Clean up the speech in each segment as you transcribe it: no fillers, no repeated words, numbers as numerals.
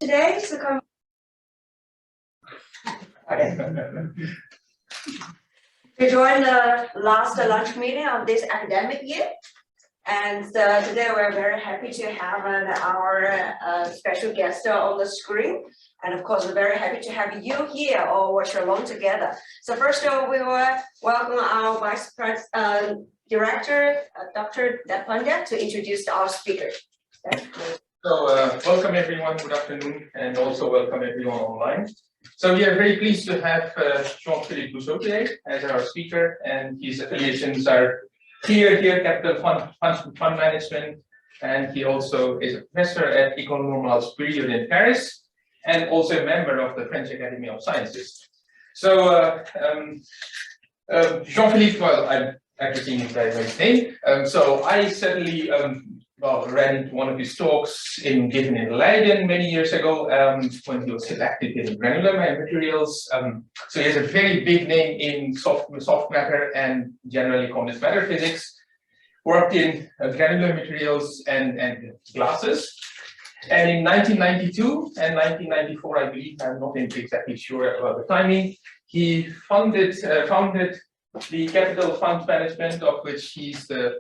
Today's we joined the last lunch meeting of this academic year, and today we're very happy to have our special guest on the screen, and of course we're very happy to have you here or watch along together. So first of all, we will welcome our Vice President Director, Dr. Pandya, to introduce our speaker. So welcome everyone, good afternoon, and also welcome everyone online. So we are very pleased to have Jean-Philippe Bouchaud today as our speaker, and his affiliations are here, Capital Fund Management, and he also is a professor at École Supérieure in Paris, and also a member of the French Academy of Sciences. So Jean-Philippe, well, I'm actually his name. So I certainly ran into one of his talks given in Leiden many years ago when he was selected in granular materials. So he has a very big name in soft matter and generally condensed matter physics. Worked in granular materials and glasses. And in 1992 and 1994, I believe, I'm not exactly sure about the timing, he founded the Capital Fund Management, of which he's the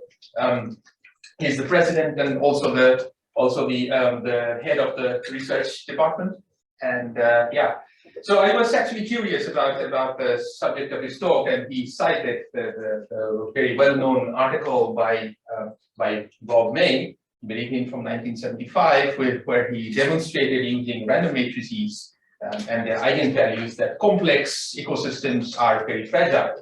president and also the head of the research department. And yeah, so I was actually curious about the subject of his talk, and he cited the very well-known article by Bob May, I believe in from 1975, where he demonstrated using random matrices and their eigenvalues that complex ecosystems are very fragile.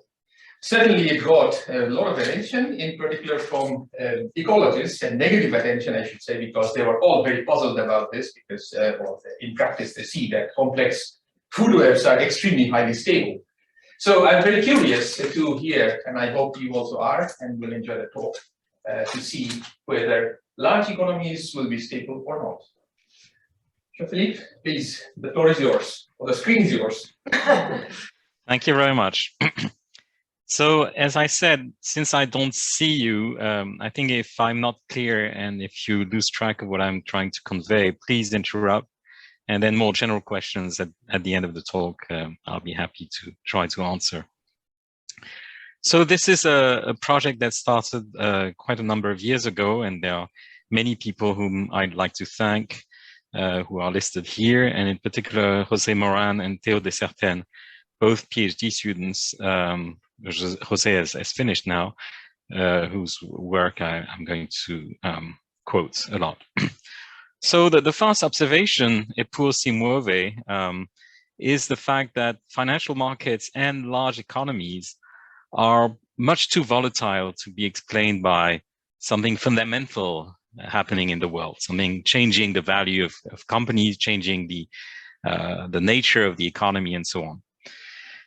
Certainly, it got a lot of attention, in particular from ecologists, and negative attention, I should say, because they were all very puzzled about this, because well, in practice, they see that complex food webs are extremely highly stable. So I'm very curious to hear, and I hope you also are, and will enjoy the talk, to see whether large economies will be stable or not. Jean-Philippe, please, the floor is yours, or the screen is yours. Thank you very much. So, as I said, since I don't see you, I think if I'm not clear and if you lose track of what I'm trying to convey, please interrupt. And then more general questions at the end of the talk, I'll be happy to try to answer. So this is a project that started quite a number of years ago, and there are many people whom I'd like to thank who are listed here, and in particular, José Moran and Théo Dessertaines, both PhD students. Jose has finished now, whose work I'm going to quote a lot. So the first observation, et pour si muove, is the fact that financial markets and large economies are much too volatile to be explained by something fundamental happening in the world, something changing the value of companies, changing the nature of the economy, and so on.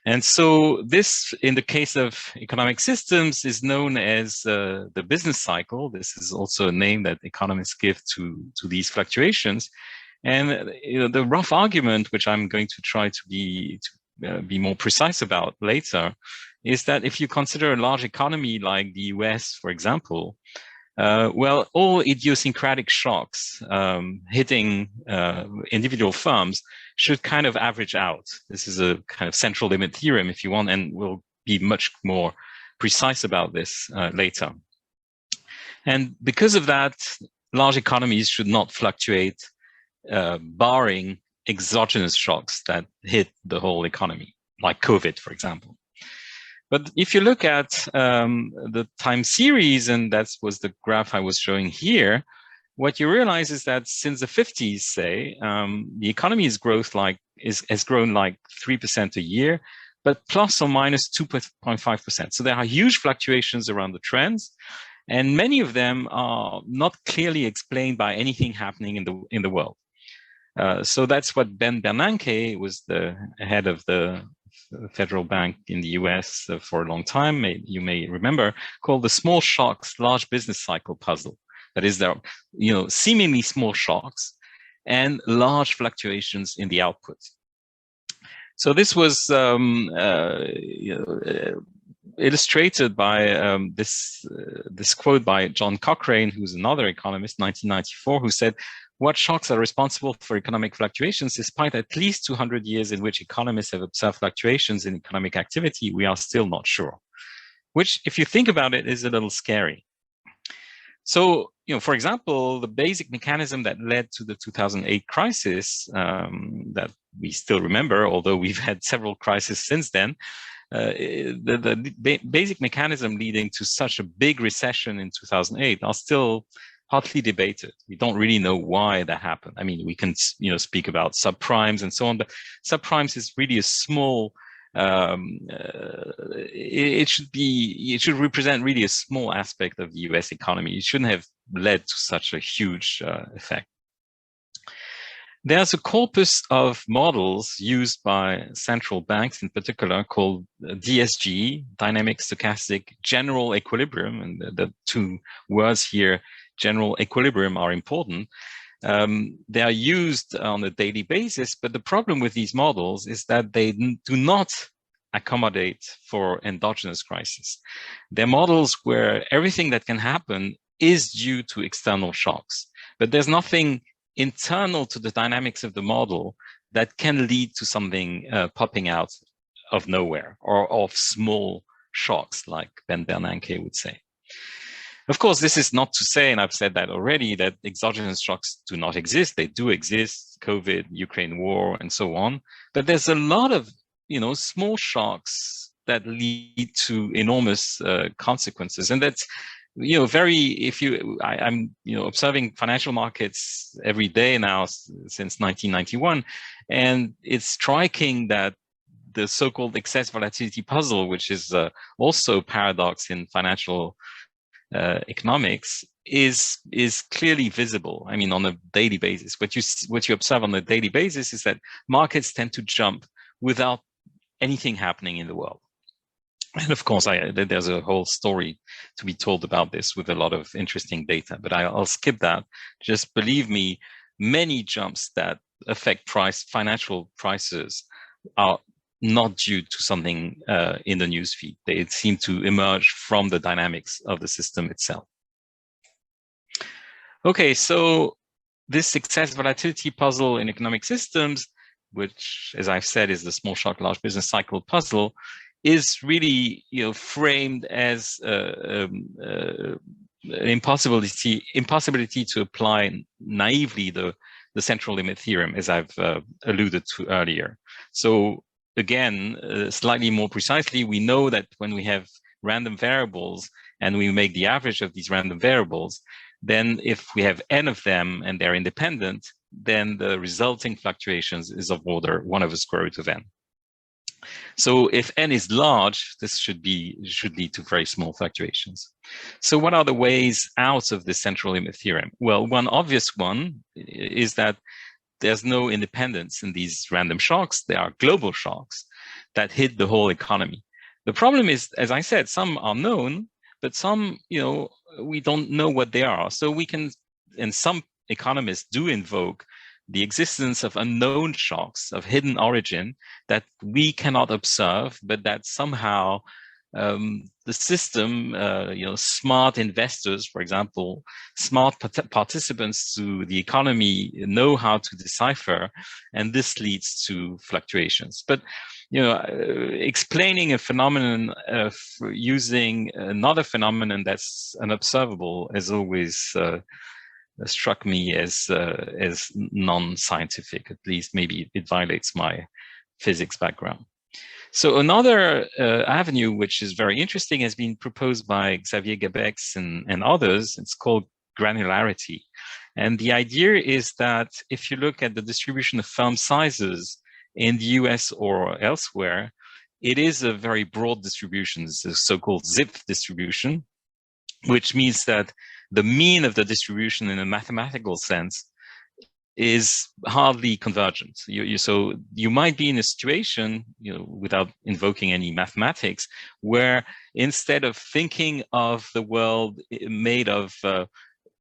And so this, in the case of economic systems, is known as the business cycle. This is also a name that economists give to these fluctuations. And you know, the rough argument, which I'm going to try to be more precise about later, is that if you consider a large economy like the US, for example, well, all idiosyncratic shocks hitting individual firms should kind of average out. This is a kind of central limit theorem, if you want, and we'll be much more precise about this later. And because of that, large economies should not fluctuate, barring exogenous shocks that hit the whole economy, like COVID, for example. But if you look at the time series, and that was the graph I was showing here, what you realize is that since the 50s, say, the economy's growth has grown like 3% a year, but plus or minus 2.5%. So there are huge fluctuations around the trends, and many of them are not clearly explained by anything happening in the world. So that's what Ben Bernanke, was the head of the Federal Bank in the US for a long time, you may remember, called the small shocks, large business cycle puzzle. That is, there are, seemingly small shocks and large fluctuations in the output. So this was illustrated by this quote by John Cochrane, who's another economist, 1994, who said, What shocks are responsible for economic fluctuations? Despite at least 200 years in which economists have observed fluctuations in economic activity, we are still not sure. Which, if you think about it, is a little scary. So, for example, the basic mechanism that led to the 2008 crisis that we still remember, although we've had several crises since then, the basic mechanism leading to such a big recession in 2008 are still hotly debated. We don't really know why that happened. I mean, we can, speak about subprimes and so on, but subprimes is really a small. It should represent really a small aspect of the US economy. It shouldn't have led to such a huge effect. There's a corpus of models used by central banks in particular called DSG, Dynamic Stochastic General Equilibrium, and the two words here, general equilibrium, are important. They are used on a daily basis, but the problem with these models is that they do not accommodate for endogenous crisis. They're models where everything that can happen is due to external shocks, but there's nothing internal to the dynamics of the model that can lead to something popping out of nowhere or of small shocks, like Ben Bernanke would say. Of course, this is not to say, and I've said that already, that exogenous shocks do not exist. They do exist, COVID, Ukraine war, and so on. But there's a lot of, small shocks that lead to enormous consequences. And that's, I'm observing financial markets every day now since 1991, and it's striking that the so-called excess volatility puzzle, which is also a paradox in financial economics, is clearly visible. I mean, on a daily basis, what you observe on a daily basis is that markets tend to jump without anything happening in the world. And of course, there's a whole story to be told about this with a lot of interesting data, but I'll skip that. Just believe me, many jumps that affect financial prices are not due to something in the newsfeed. They seem to emerge from the dynamics of the system itself. Okay, so this excess volatility puzzle in economic systems, which, as I've said, is the small shock, large business cycle puzzle, is really, framed as an impossibility to apply naively the central limit theorem, as I've alluded to earlier. So again, slightly more precisely, we know that when we have random variables and we make the average of these random variables, then if we have n of them and they're independent, then the resulting fluctuations is of order 1 over square root of n. So if n is large, this should lead to very small fluctuations. So what are the ways out of the central limit theorem? Well, one obvious one is that there's no independence in these random shocks. There are global shocks that hit the whole economy. The problem is, as I said, some are known, but some, we don't know what they are. So we can, and some economists do invoke the existence of unknown shocks of hidden origin that we cannot observe, but that somehow the system, smart investors, for example, smart participants to the economy know how to decipher, and this leads to fluctuations. But explaining a phenomenon using another phenomenon that's unobservable has always struck me as non-scientific. At least maybe it violates my physics background. So another avenue which is very interesting has been proposed by Xavier Gabex and others. It's called granularity. And the idea is that if you look at the distribution of firm sizes in the US or elsewhere, it is a very broad distribution. It's a so-called zip distribution, which means that the mean of the distribution in a mathematical sense is hardly convergent. So you might be in a situation, without invoking any mathematics, where instead of thinking of the world made of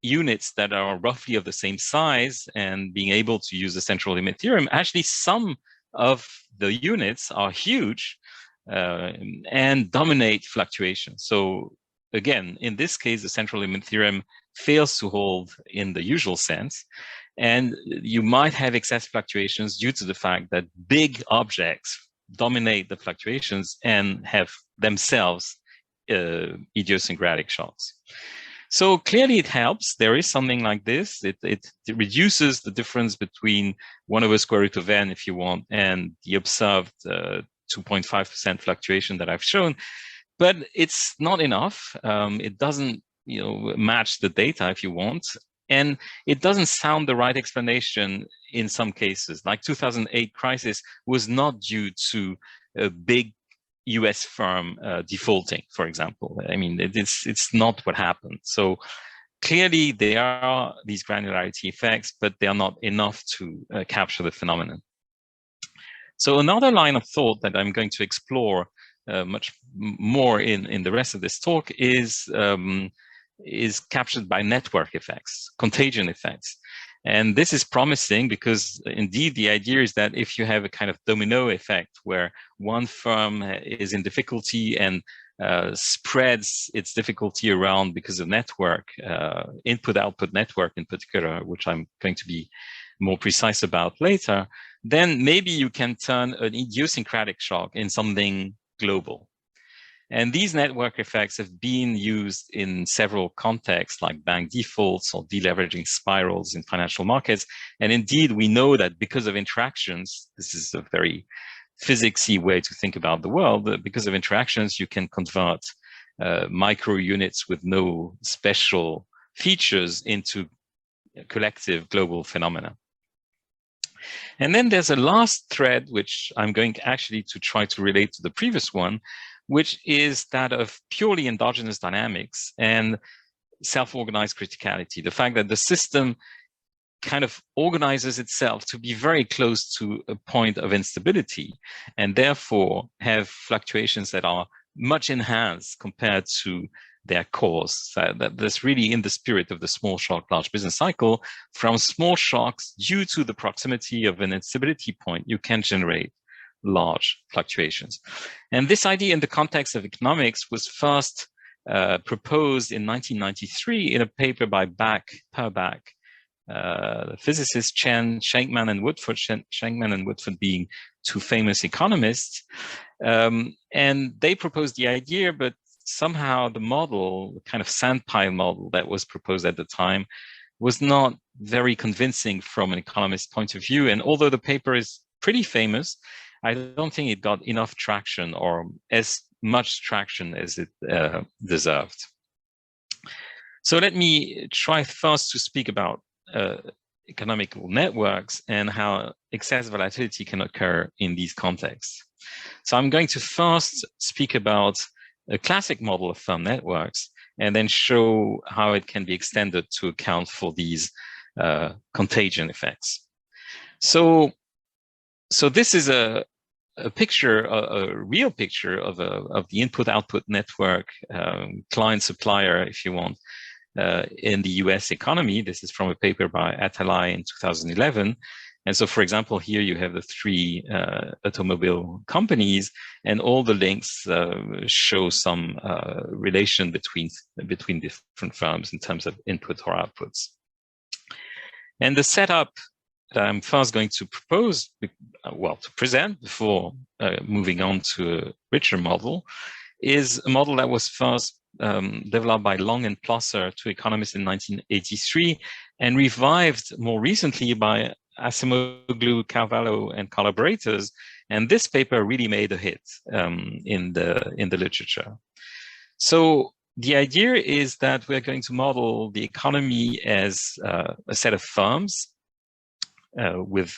units that are roughly of the same size and being able to use the central limit theorem, actually some of the units are huge and dominate fluctuation. So again, in this case, the central limit theorem fails to hold in the usual sense. And you might have excess fluctuations due to the fact that big objects dominate the fluctuations and have themselves idiosyncratic shocks. So clearly it helps. There is something like this. It reduces the difference between 1 over square root of n, if you want, and the observed 2.5% fluctuation that I've shown. But it's not enough. It doesn't, match the data if you want. And it doesn't sound the right explanation in some cases. Like 2008 crisis was not due to a big US firm defaulting, for example. I mean, it's not what happened. So clearly there are these granularity effects, but they are not enough to capture the phenomenon. So another line of thought that I'm going to explore much more in the rest of this talk is captured by network effects, contagion effects. And this is promising because indeed the idea is that if you have a kind of domino effect where one firm is in difficulty and spreads its difficulty around because of network, input-output network in particular, which I'm going to be more precise about later, then maybe you can turn an idiosyncratic shock in something global. And these network effects have been used in several contexts, like bank defaults or deleveraging spirals in financial markets. And indeed, we know that because of interactions, this is a very physicsy way to think about the world, because of interactions, you can convert micro units with no special features into collective global phenomena. And then there's a last thread, which I'm going actually to try to relate to the previous one, which is that of purely endogenous dynamics and self-organized criticality. The fact that the system kind of organizes itself to be very close to a point of instability and therefore have fluctuations that are much enhanced compared to their cause. That's really in the spirit of the small shock, large business cycle. From small shocks, due to the proximity of an instability point, you can generate large fluctuations. And this idea in the context of economics was first proposed in 1993 in a paper by Per, the physicists Chen, Scheinkman, and Woodford, Scheinkman and Woodford being two famous economists. And they proposed the idea, but somehow the model, the kind of sandpile model that was proposed at the time, was not very convincing from an economist point of view. And although the paper is pretty famous, I don't think it got enough traction or as much traction as it deserved. So let me try first to speak about economical networks and how excess volatility can occur in these contexts. So I'm going to first speak about a classic model of firm networks and then show how it can be extended to account for these contagion effects. So this is a picture, a real picture of the input-output network, client-supplier, if you want, in the US economy. This is from a paper by Atalay in 2011. And so, for example, here you have the three automobile companies, and all the links show some relation between different firms in terms of input or outputs. And the setup that I'm first going to propose, well, to present before moving on to a richer model, is a model that was first developed by Long and Plosser, two economists in 1983, and revived more recently by Acemoglu, Carvalho, and collaborators. And this paper really made a hit in the literature. So the idea is that we're going to model the economy as a set of firms with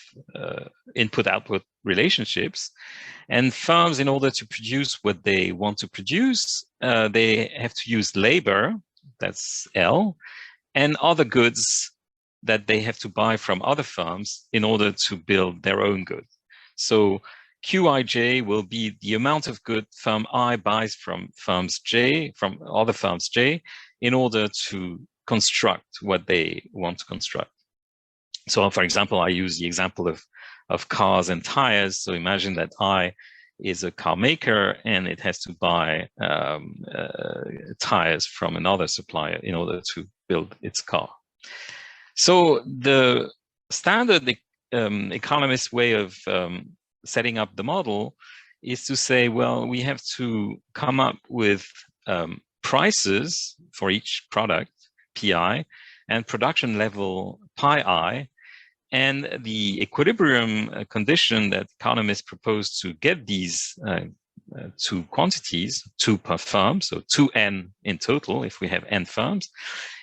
input-output relationships. And firms, in order to produce what they want to produce, they have to use labor, that's L, and other goods that they have to buy from other firms in order to build their own good. So Qij will be the amount of good firm I buys from firms J, from other firms J, in order to construct what they want to construct. So, for example, I use the example of cars and tires. So imagine that I is a car maker and it has to buy tires from another supplier in order to build its car. So the standard economist way of setting up the model is to say, well, we have to come up with prices for each product, PI, and production level pi, and the equilibrium condition that economists propose to get these two quantities, 2 per firm, so 2n in total if we have n firms,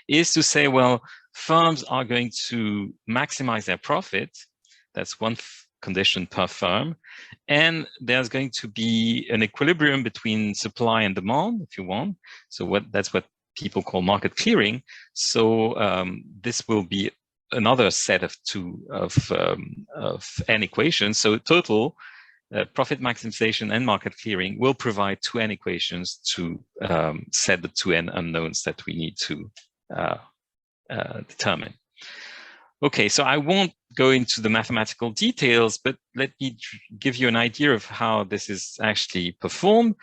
is to say, well, firms are going to maximize their profit. That's one condition per firm. And there's going to be an equilibrium between supply and demand, if you want. So that's what people call market clearing. So this will be another set of n equations. So total profit maximization and market clearing will provide 2n equations to set the 2n unknowns that we need to determine. Okay, so I won't go into the mathematical details, but let me give you an idea of how this is actually performed.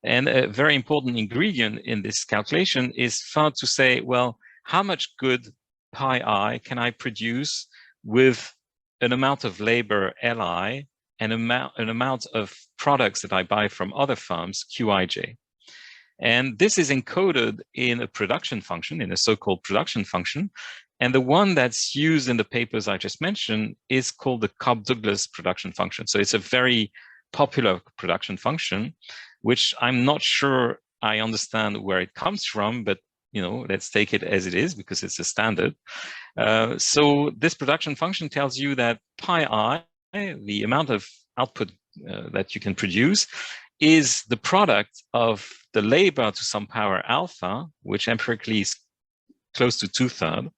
And a very important ingredient in this calculation is found to say, well, how much good pi I can I produce with an amount of labor Li and an amount of products that I buy from other firms, Qij. And this is encoded in a production function, in a so-called production function. And the one that's used in the papers I just mentioned is called the Cobb-Douglas production function. So it's a very popular production function, which I'm not sure I understand where it comes from, but let's take it as it is because it's a standard. So this production function tells you that pi I, the amount of output that you can produce, is the product of the labor to some power alpha, which empirically is close to 2/3,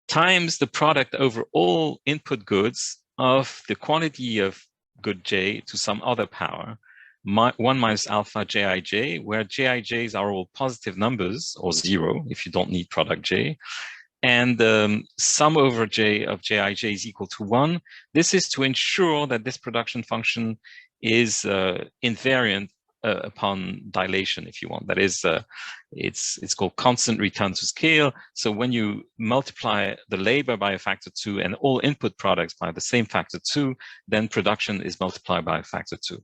times the product over all input goods of the quantity of good J to some other power, 1 minus alpha Jij, where Jij's are all positive numbers, or 0 if you don't need product J, and sum over J of Jij is equal to 1. This is to ensure that this production function is invariant upon dilation, if you want. That is, it's called constant return to scale. So when you multiply the labor by a factor 2 and all input products by the same factor 2, then production is multiplied by a factor 2,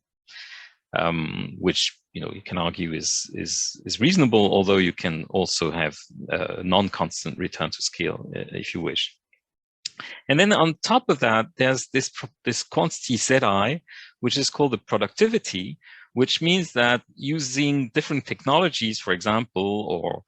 which you can argue is reasonable, although you can also have non-constant return to scale if you wish. And then on top of that, there's this quantity Zi, which is called the productivity, which means that using different technologies, for example, or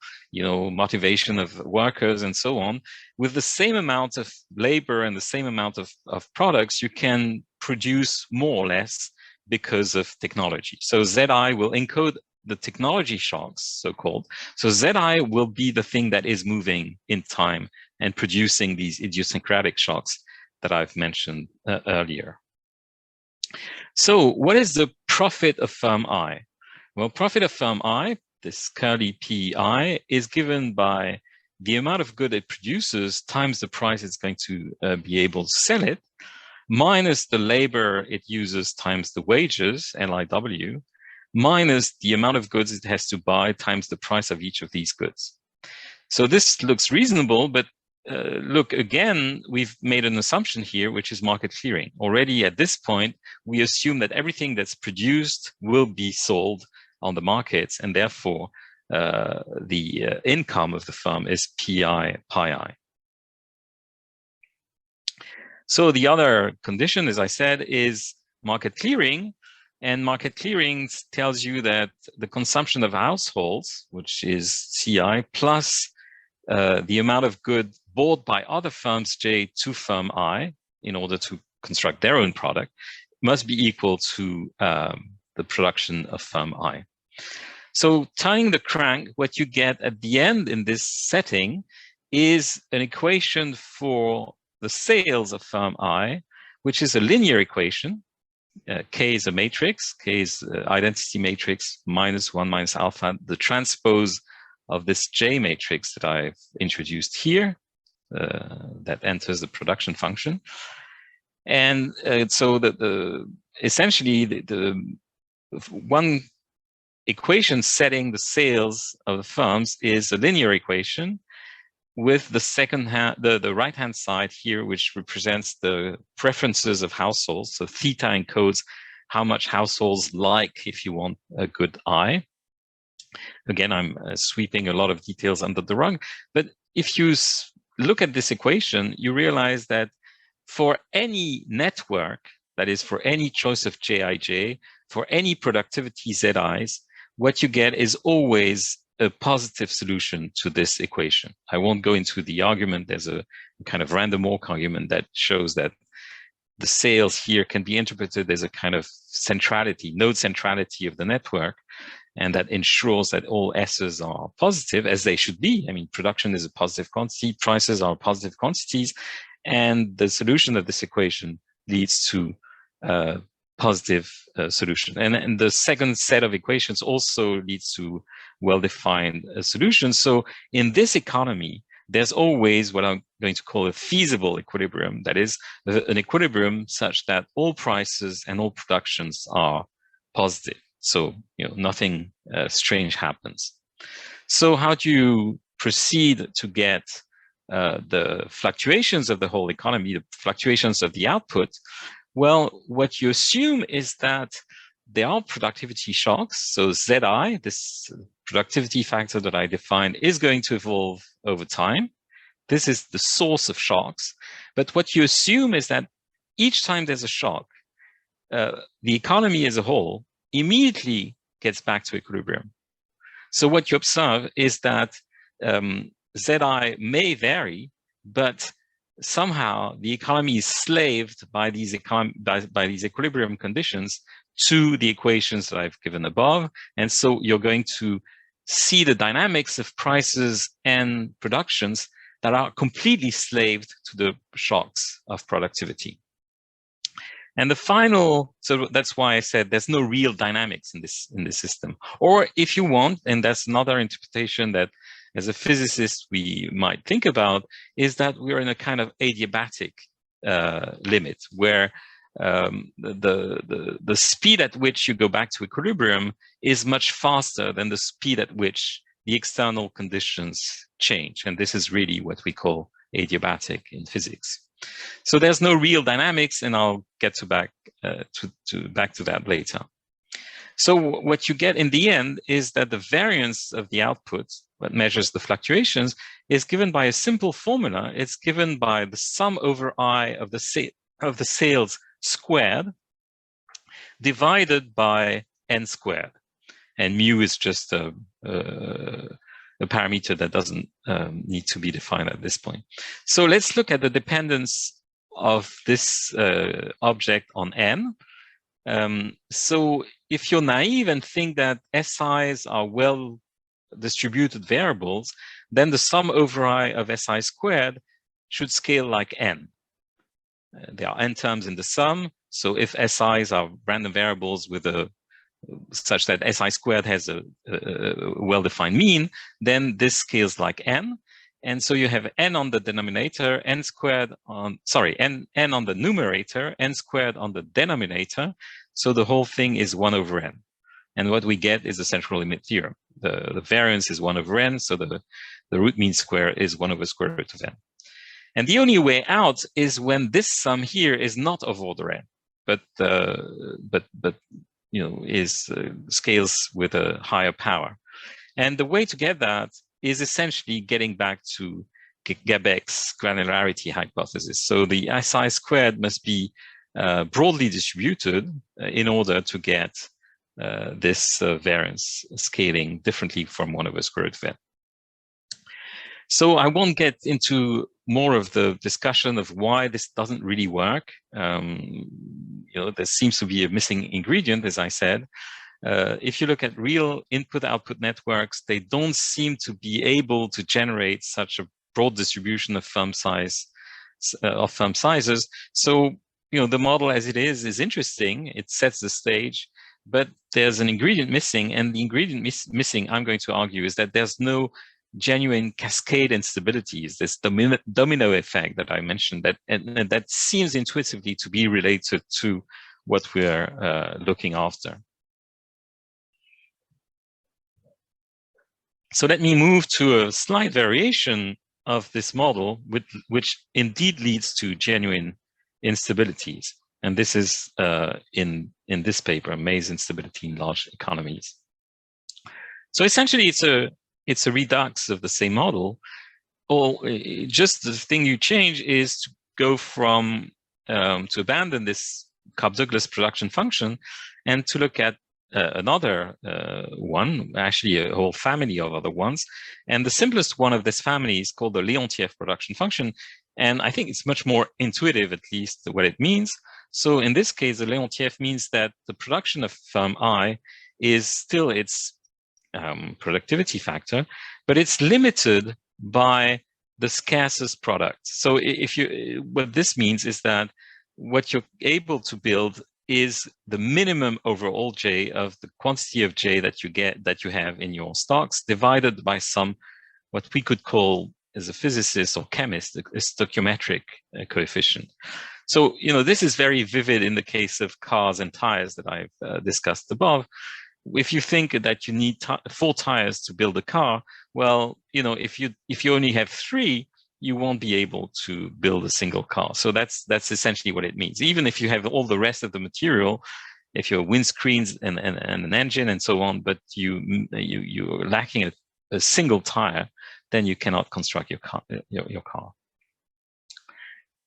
motivation of workers and so on, with the same amount of labor and the same amount of products, you can produce more or less because of technology. So Zi will encode the technology shocks, so-called. So Zi will be the thing that is moving in time and producing these idiosyncratic shocks that I've mentioned earlier. So what is the profit of firm I? Well, profit of firm I, this curly PI, is given by the amount of good it produces times the price it's going to be able to sell it, minus the labor it uses times the wages, LIW, minus the amount of goods it has to buy times the price of each of these goods. So this looks reasonable, but look, again, we've made an assumption here, which is market clearing. Already at this point, we assume that everything that's produced will be sold on the markets, and therefore the income of the firm is pi I. So the other condition, as I said, is market clearing. And market clearing tells you that the consumption of households, which is CI, plus the amount of good bought by other firms J to firm I in order to construct their own product must be equal to the production of firm I. So turning the crank, what you get at the end in this setting is an equation for the sales of firm I, which is a linear equation. K is a matrix, K is identity matrix minus 1 minus alpha, the transpose of this J matrix that I've introduced here, that enters the production function. And so essentially the one equation setting the sales of the firms is a linear equation. with the the right-hand side here, which represents the preferences of households. So theta encodes how much households like, if you want, a good eye. Again, I'm sweeping a lot of details under the rug, but if you look at this equation, you realize that for any network, that is for any choice of Jij, for any productivity Zi's, what you get is always a positive solution to this equation. I won't go into the argument. There's a kind of random walk argument that shows that the sales here can be interpreted as a kind of centrality, node centrality of the network, and that ensures that all S's are positive, as they should be. I mean, production is a positive quantity, prices are positive quantities, and the solution of this equation leads to positive solution. And the second set of equations also leads to well-defined solutions. So in this economy, there's always what I'm going to call a feasible equilibrium. That is an equilibrium such that all prices and all productions are positive. So, nothing strange happens. So how do you proceed to get the fluctuations of the whole economy, the fluctuations of the output? Well, what you assume is that there are productivity shocks. So Zi, this productivity factor that I defined, is going to evolve over time. This is the source of shocks. But what you assume is that each time there's a shock, the economy as a whole immediately gets back to equilibrium. So what you observe is that Zi may vary, but somehow the economy is slaved by these equilibrium conditions to the equations that I've given above. And so you're going to see the dynamics of prices and productions that are completely slaved to the shocks of productivity. And the final, so that's why I said there's no real dynamics in this system. Or if you want, and that's another interpretation that as a physicist we might think about, is that we're in a kind of adiabatic limit where the speed at which you go back to equilibrium is much faster than the speed at which the external conditions change. And this is really what we call adiabatic in physics. So there's no real dynamics, and I'll get back to that later. So what you get in the end is that the variance of the output, what measures the fluctuations, is given by a simple formula. It's given by the sum over I of the sales squared divided by n squared, and mu is just a parameter that doesn't need to be defined at this point. So let's look at the dependence of this object on n. So if you're naive and think that SIs are well distributed variables, then the sum over I of SI squared should scale like n. There are n terms in the sum. So if SIs are random variables with such that SI squared has a well-defined mean, then this scales like n. And so you have n on the denominator, n squared on, sorry, n on the numerator, n squared on the denominator. So the whole thing is 1 over n. And what we get is the central limit theorem. The variance is 1 over n, so the root mean square is 1 over square root of n. And the only way out is when this sum here is not of order n, but scales with a higher power. And the way to get that is essentially getting back to Gabek's granularity hypothesis. So the SI squared must be broadly distributed in order to get this variance scaling differently from 1 over square root of n. So I won't get into more of the discussion of why this doesn't really work. There seems to be a missing ingredient, as I said. If you look at real input-output networks, they don't seem to be able to generate such a broad distribution of firm sizes. So, the model as it is interesting. It sets the stage, but there's an ingredient missing, and the ingredient missing, I'm going to argue, is that there's no genuine cascade instabilities, this domino effect that I mentioned, and that seems intuitively to be related to what we're looking after. So let me move to a slight variation of this model, which indeed leads to genuine instabilities. And this is in this paper, May's instability in large economies. So essentially, it's a redux of the same model. Or just the thing you change is to go from to abandon this Cobb-Douglas production function and to look at another one, actually a whole family of other ones. And the simplest one of this family is called the Leontief production function. And I think it's much more intuitive, at least, what it means. So in this case, the Leontief means that the production of firm I is still its productivity factor, but it's limited by the scarcest product. So if you, what this means is that what you're able to build is the minimum over all J of the quantity of J that you have in your stocks divided by some, what we could call as a physicist or chemist, a stoichiometric coefficient. So, you know, this is very vivid in the case of cars and tires that I've discussed above. If you think that you need 4 tires to build a car, well, you know, if you only have 3, you won't be able to build a single car. So that's essentially what it means. Even if you have all the rest of the material, if you're windscreens and an engine and so on, but you're lacking a single tire, then you cannot construct your car.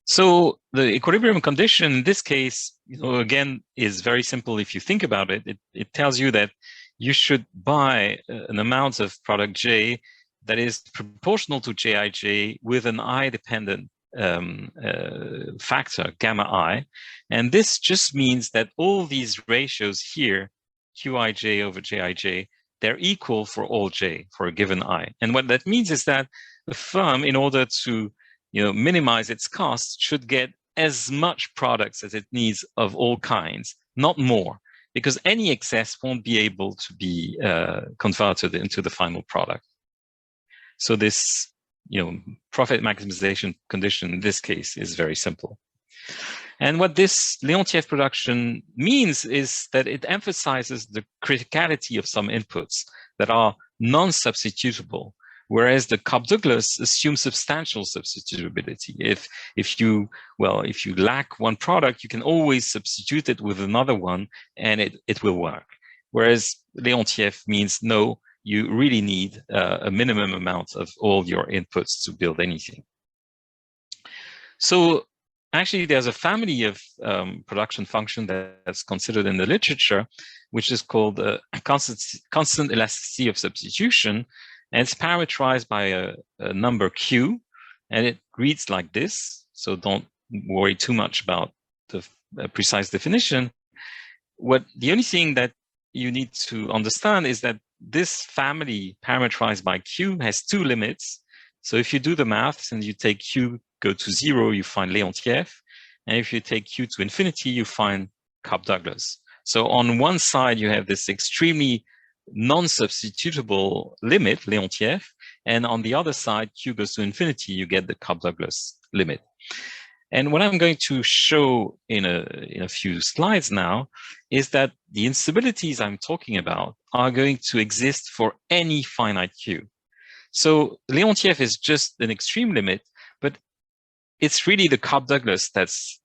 So the equilibrium condition in this case, you know, again, is very simple. If you think about it, it tells you that you should buy an amount of product J that is proportional to Jij with an I-dependent factor, gamma I. And this just means that all these ratios here, Qij over Jij, they're equal for all J for a given I. And what that means is that the firm, in order to minimize its costs, should get as much products as it needs of all kinds, not more, because any excess won't be able to be converted into the final product. So this, profit maximization condition in this case is very simple. And what this Leontief production means is that it emphasizes the criticality of some inputs that are non-substitutable, whereas the Cobb-Douglas assumes substantial substitutability. If you lack one product, you can always substitute it with another one and it will work. Whereas Leontief means no, you really need a minimum amount of all your inputs to build anything. So actually, there's a family of production function that's considered in the literature, which is called constant elasticity of substitution. And it's parameterized by a number Q, and it reads like this. So don't worry too much about the precise definition. The only thing that you need to understand is that this family parameterized by Q has 2 limits. So if you do the maths and you take Q go to 0, you find Leontief. And if you take Q to infinity, you find Cobb-Douglas. So on one side, you have this extremely non-substitutable limit, Leontief, and on the other side, Q goes to infinity, you get the Cobb-Douglas limit. And what I'm going to show in a few slides now is that the instabilities I'm talking about are going to exist for any finite Q. So Leontief is just an extreme limit, but it's really the Cobb-Douglas that's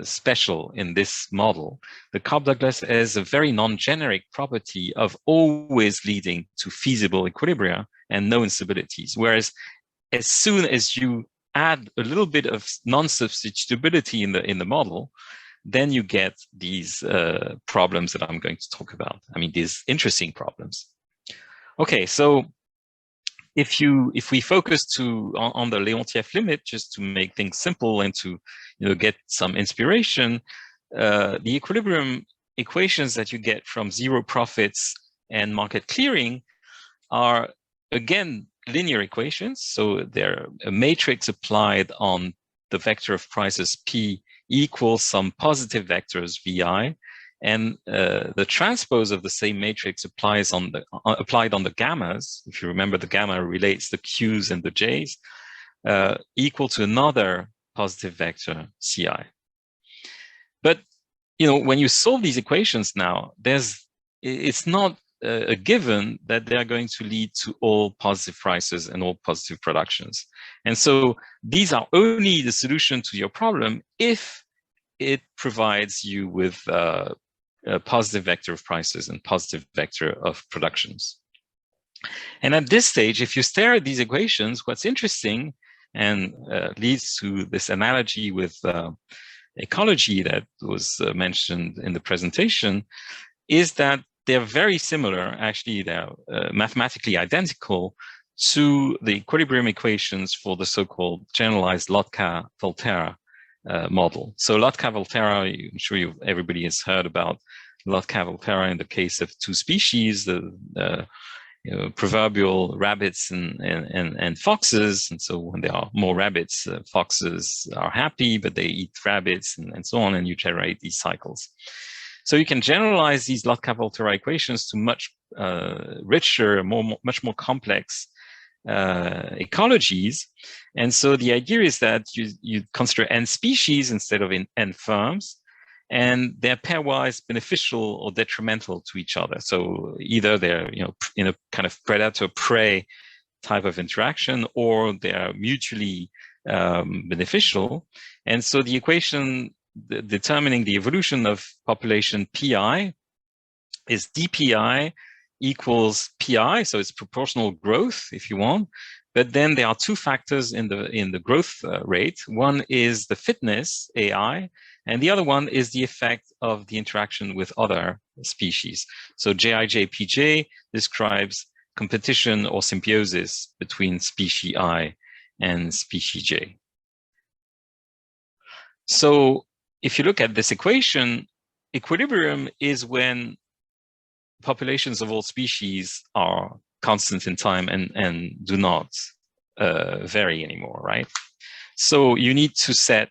special in this model. The Cobb-Douglas has a very non-generic property of always leading to feasible equilibria and no instabilities. Whereas as soon as you add a little bit of non-substitutability in the model, then you get these problems that I'm going to talk about. I mean, these interesting problems. Okay, so if we focus on the Leontief limit, just to make things simple and to get some inspiration, the equilibrium equations that you get from zero profits and market clearing are again linear equations. So they're a matrix applied on the vector of prices P equals some positive vectors Vi, and the transpose of the same matrix applied on the gammas. If you remember, the gamma relates the Q's and the J's, equal to another positive vector Ci. But when you solve these equations now, it's not a given that they are going to lead to all positive prices and all positive productions. And so these are only the solution to your problem if it provides you with a positive vector of prices and positive vector of productions. And at this stage, if you stare at these equations, what's interesting and leads to this analogy with ecology that was mentioned in the presentation is that they're very similar. Actually, they're mathematically identical to the equilibrium equations for the so-called generalized Lotka-Volterra model. So Lotka-Volterra, I'm sure everybody has heard about Lotka-Volterra in the case of two species, the proverbial rabbits and foxes. And so when there are more rabbits, foxes are happy, but they eat rabbits and so on, and you generate these cycles. So you can generalize these Lotka-Volterra equations to much richer, much more complex ecologies. And so the idea is that you consider n species instead of n firms, and they're pairwise beneficial or detrimental to each other. So either they're in a kind of predator-prey type of interaction, or they're mutually beneficial. And so the equation determining the evolution of population pi is dpi equals pi, so it's proportional growth if you want. But then there are two factors in the growth rate. One is the fitness, AI, and the other one is the effect of the interaction with other species. So JIJ-PJ describes competition or symbiosis between species I and species J. So if you look at this equation, equilibrium is when populations of all species are constant in time and do not vary anymore, right? So you need to set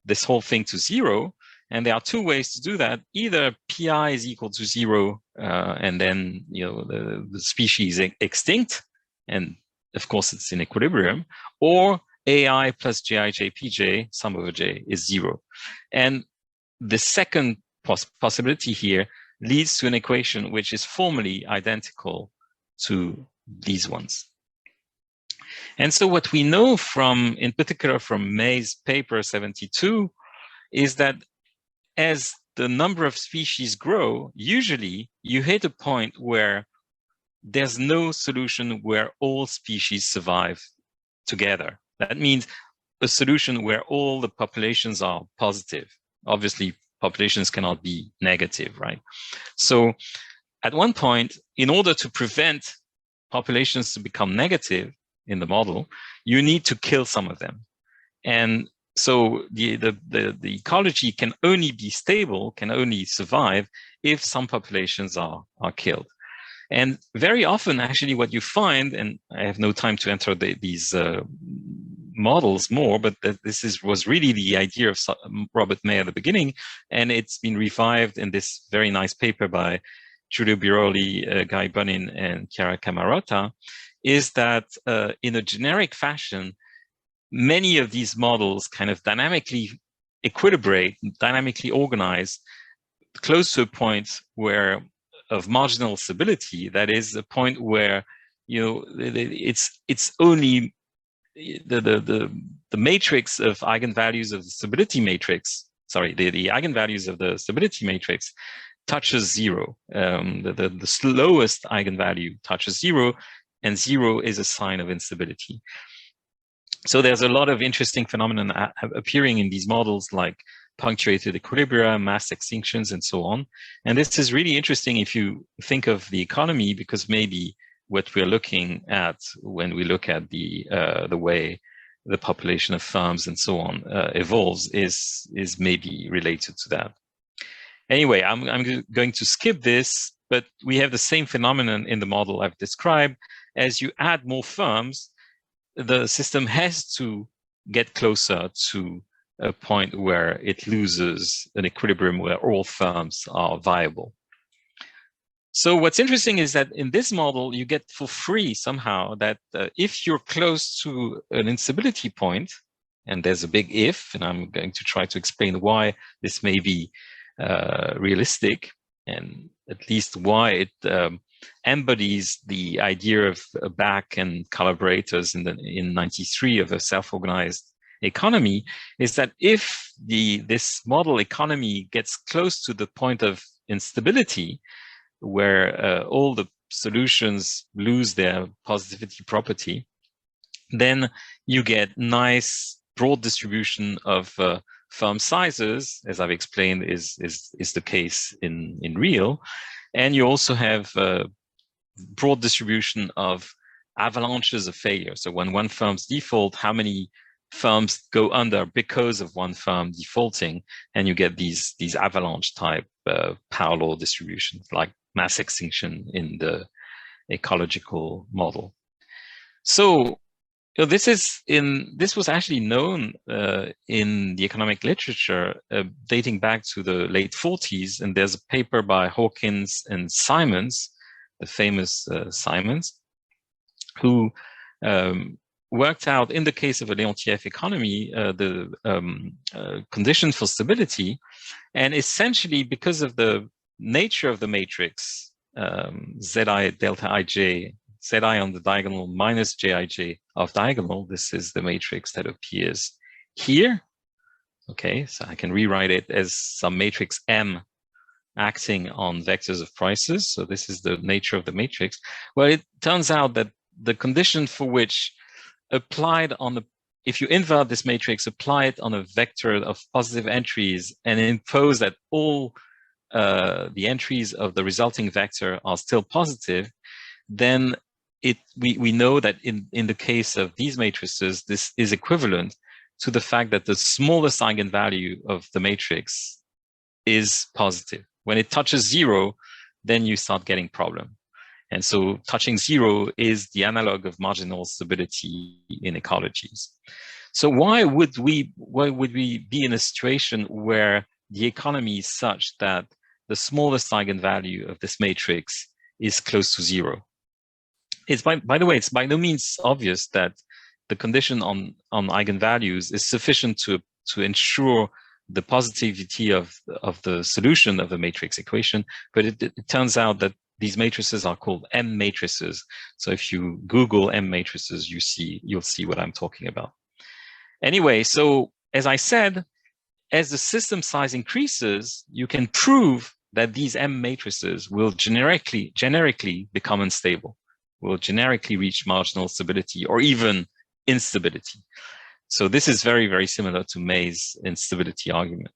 this whole thing to 0, and there are two ways to do that. Either pi is equal to 0, and then the species is extinct, and of course it's in equilibrium, or AI plus JIJ-PJ, sum over j, is 0. And the second possibility here leads to an equation which is formally identical to these ones. And so what we know from, in particular from May's paper 72, is that as the number of species grow, usually you hit a point where there's no solution where all species survive together. That means a solution where all the populations are positive. Obviously, populations cannot be negative, right? So at one point, in order to prevent populations to become negative in the model, you need to kill some of them. And so the ecology can only be stable, can only survive if some populations are killed. And very often, actually, what you find, and I have no time to enter these models more, but was really the idea of Robert May at the beginning, and it's been revived in this very nice paper by Giulio Biroli, Guy Bunin, and Chiara Camarota, is that in a generic fashion, many of these models kind of dynamically equilibrate, dynamically organize, close to a point where of marginal stability. That is a point where it's only the matrix of eigenvalues of the stability matrix. Sorry, the eigenvalues of the stability matrix touches 0. The slowest eigenvalue touches 0, and 0 is a sign of instability. So there's a lot of interesting phenomena appearing in these models, like punctuated equilibria, mass extinctions, and so on. And this is really interesting if you think of the economy, because maybe what we're looking at when we look at the way the population of firms and so on evolves is maybe related to that. Anyway, I'm going to skip this, but we have the same phenomenon in the model I've described. As you add more firms, the system has to get closer to a point where it loses an equilibrium where all firms are viable. So what's interesting is that in this model, you get for free somehow that if you're close to an instability point, and there's a big if, and I'm going to try to explain why this may be realistic, and at least why embodies the idea of Bach and collaborators in 93 of a self-organized economy, is that if this model economy gets close to the point of instability, where all the solutions lose their positivity property, then you get nice broad distribution of firm sizes, as I've explained, is the case in real, and you also have broad distribution of avalanches of failure. So when one firm's default, how many firms go under because of one firm defaulting, and you get these avalanche type parallel distributions, like mass extinction in the ecological model. So this was actually known in the economic literature dating back to the late 40s, and there's a paper by Hawkins and Simons, the famous Simons, who worked out, in the case of a Leontief economy, the condition for stability, and essentially because of the nature of the matrix, Zi delta ij, Zi on the diagonal minus Jij of diagonal, this is the matrix that appears here. Okay, so I can rewrite it as some matrix M acting on vectors of prices. So this is the nature of the matrix. Well, it turns out that the condition for which applied on the, if you invert this matrix, apply it on a vector of positive entries and impose that all the entries of the resulting vector are still positive, then we know that in the case of these matrices, this is equivalent to the fact that the smallest eigenvalue of the matrix is positive. When it touches 0, then you start getting problem. And so touching 0 is the analog of marginal stability in ecologies. So why would we be in a situation where the economy is such that the smallest eigenvalue of this matrix is close to 0? It's by the way, it's by no means obvious that the condition on eigenvalues is sufficient to ensure the positivity of the solution of the matrix equation, but it turns out that these matrices are called M matrices. So if you Google M matrices, you'll see what I'm talking about. Anyway, so as I said, as the system size increases, you can prove that these M matrices will generically become unstable, will generically reach marginal stability or even instability. So this is very, very similar to May's instability argument.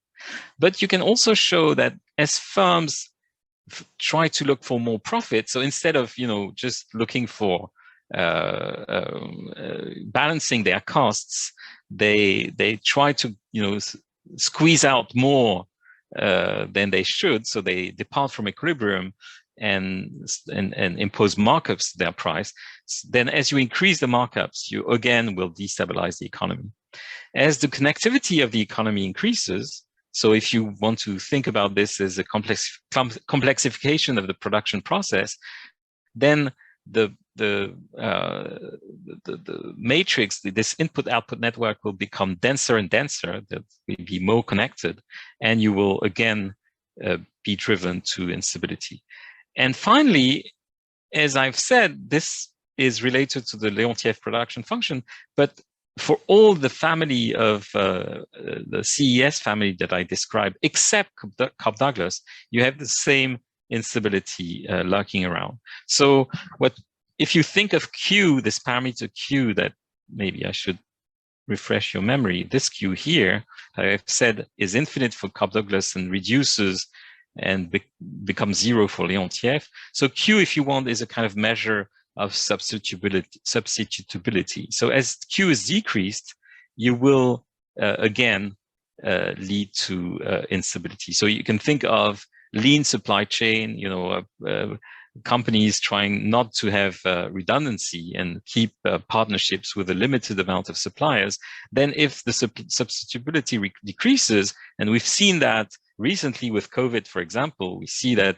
But you can also show that as firms try to look for more profit, so instead of just looking for balancing their costs, they try to squeeze out more than they should. So they depart from equilibrium and impose markups to their price. Then as you increase the markups, you again will destabilize the economy. As the connectivity of the economy increases, so if you want to think about this as a complexification of the production process, then the matrix, this input-output network will become denser and denser, that will be more connected, and you will again be driven to instability. And finally, as I've said, this is related to the Leontief production function, but for all the family of the CES family that I described, except Cobb-Douglas, you have the same instability lurking around. So if you think of Q, this parameter Q, that maybe I should refresh your memory, this Q here, I've said is infinite for Cobb-Douglas and reduces and becomes 0 for Leontief. So Q, if you want, is a kind of measure of substitutability. So as Q is decreased, you will again lead to instability. So you can think of lean supply chain, companies trying not to have redundancy and keep partnerships with a limited amount of suppliers. Then if the substitutability decreases, and we've seen that recently with COVID, for example, we see that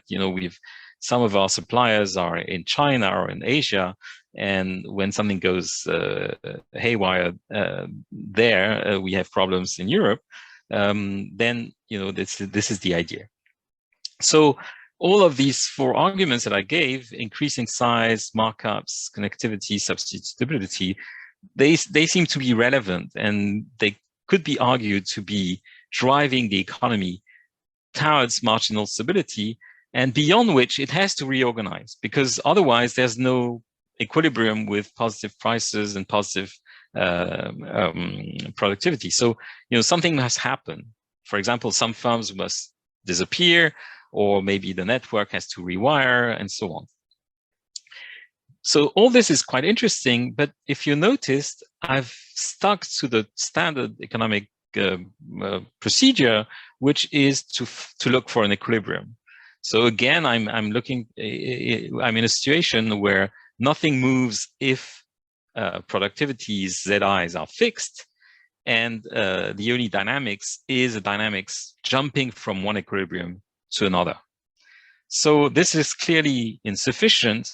some of our suppliers are in China or in Asia, and when something goes haywire there, we have problems in Europe. Then this is the idea. So all of these four arguments that I gave, increasing size, markups, connectivity, substitutability, they seem to be relevant, and they could be argued to be driving the economy towards marginal stability, and beyond which it has to reorganize, because otherwise there's no equilibrium with positive prices and positive productivity. So, something must happen. For example, some firms must disappear, or maybe the network has to rewire, and so on. So all this is quite interesting, but if you noticed, I've stuck to the standard economic procedure, which is to look for an equilibrium. So again, I'm in a situation where nothing moves if productivities ZIs are fixed, and the only dynamics is a dynamics jumping from one equilibrium to another. So this is clearly insufficient.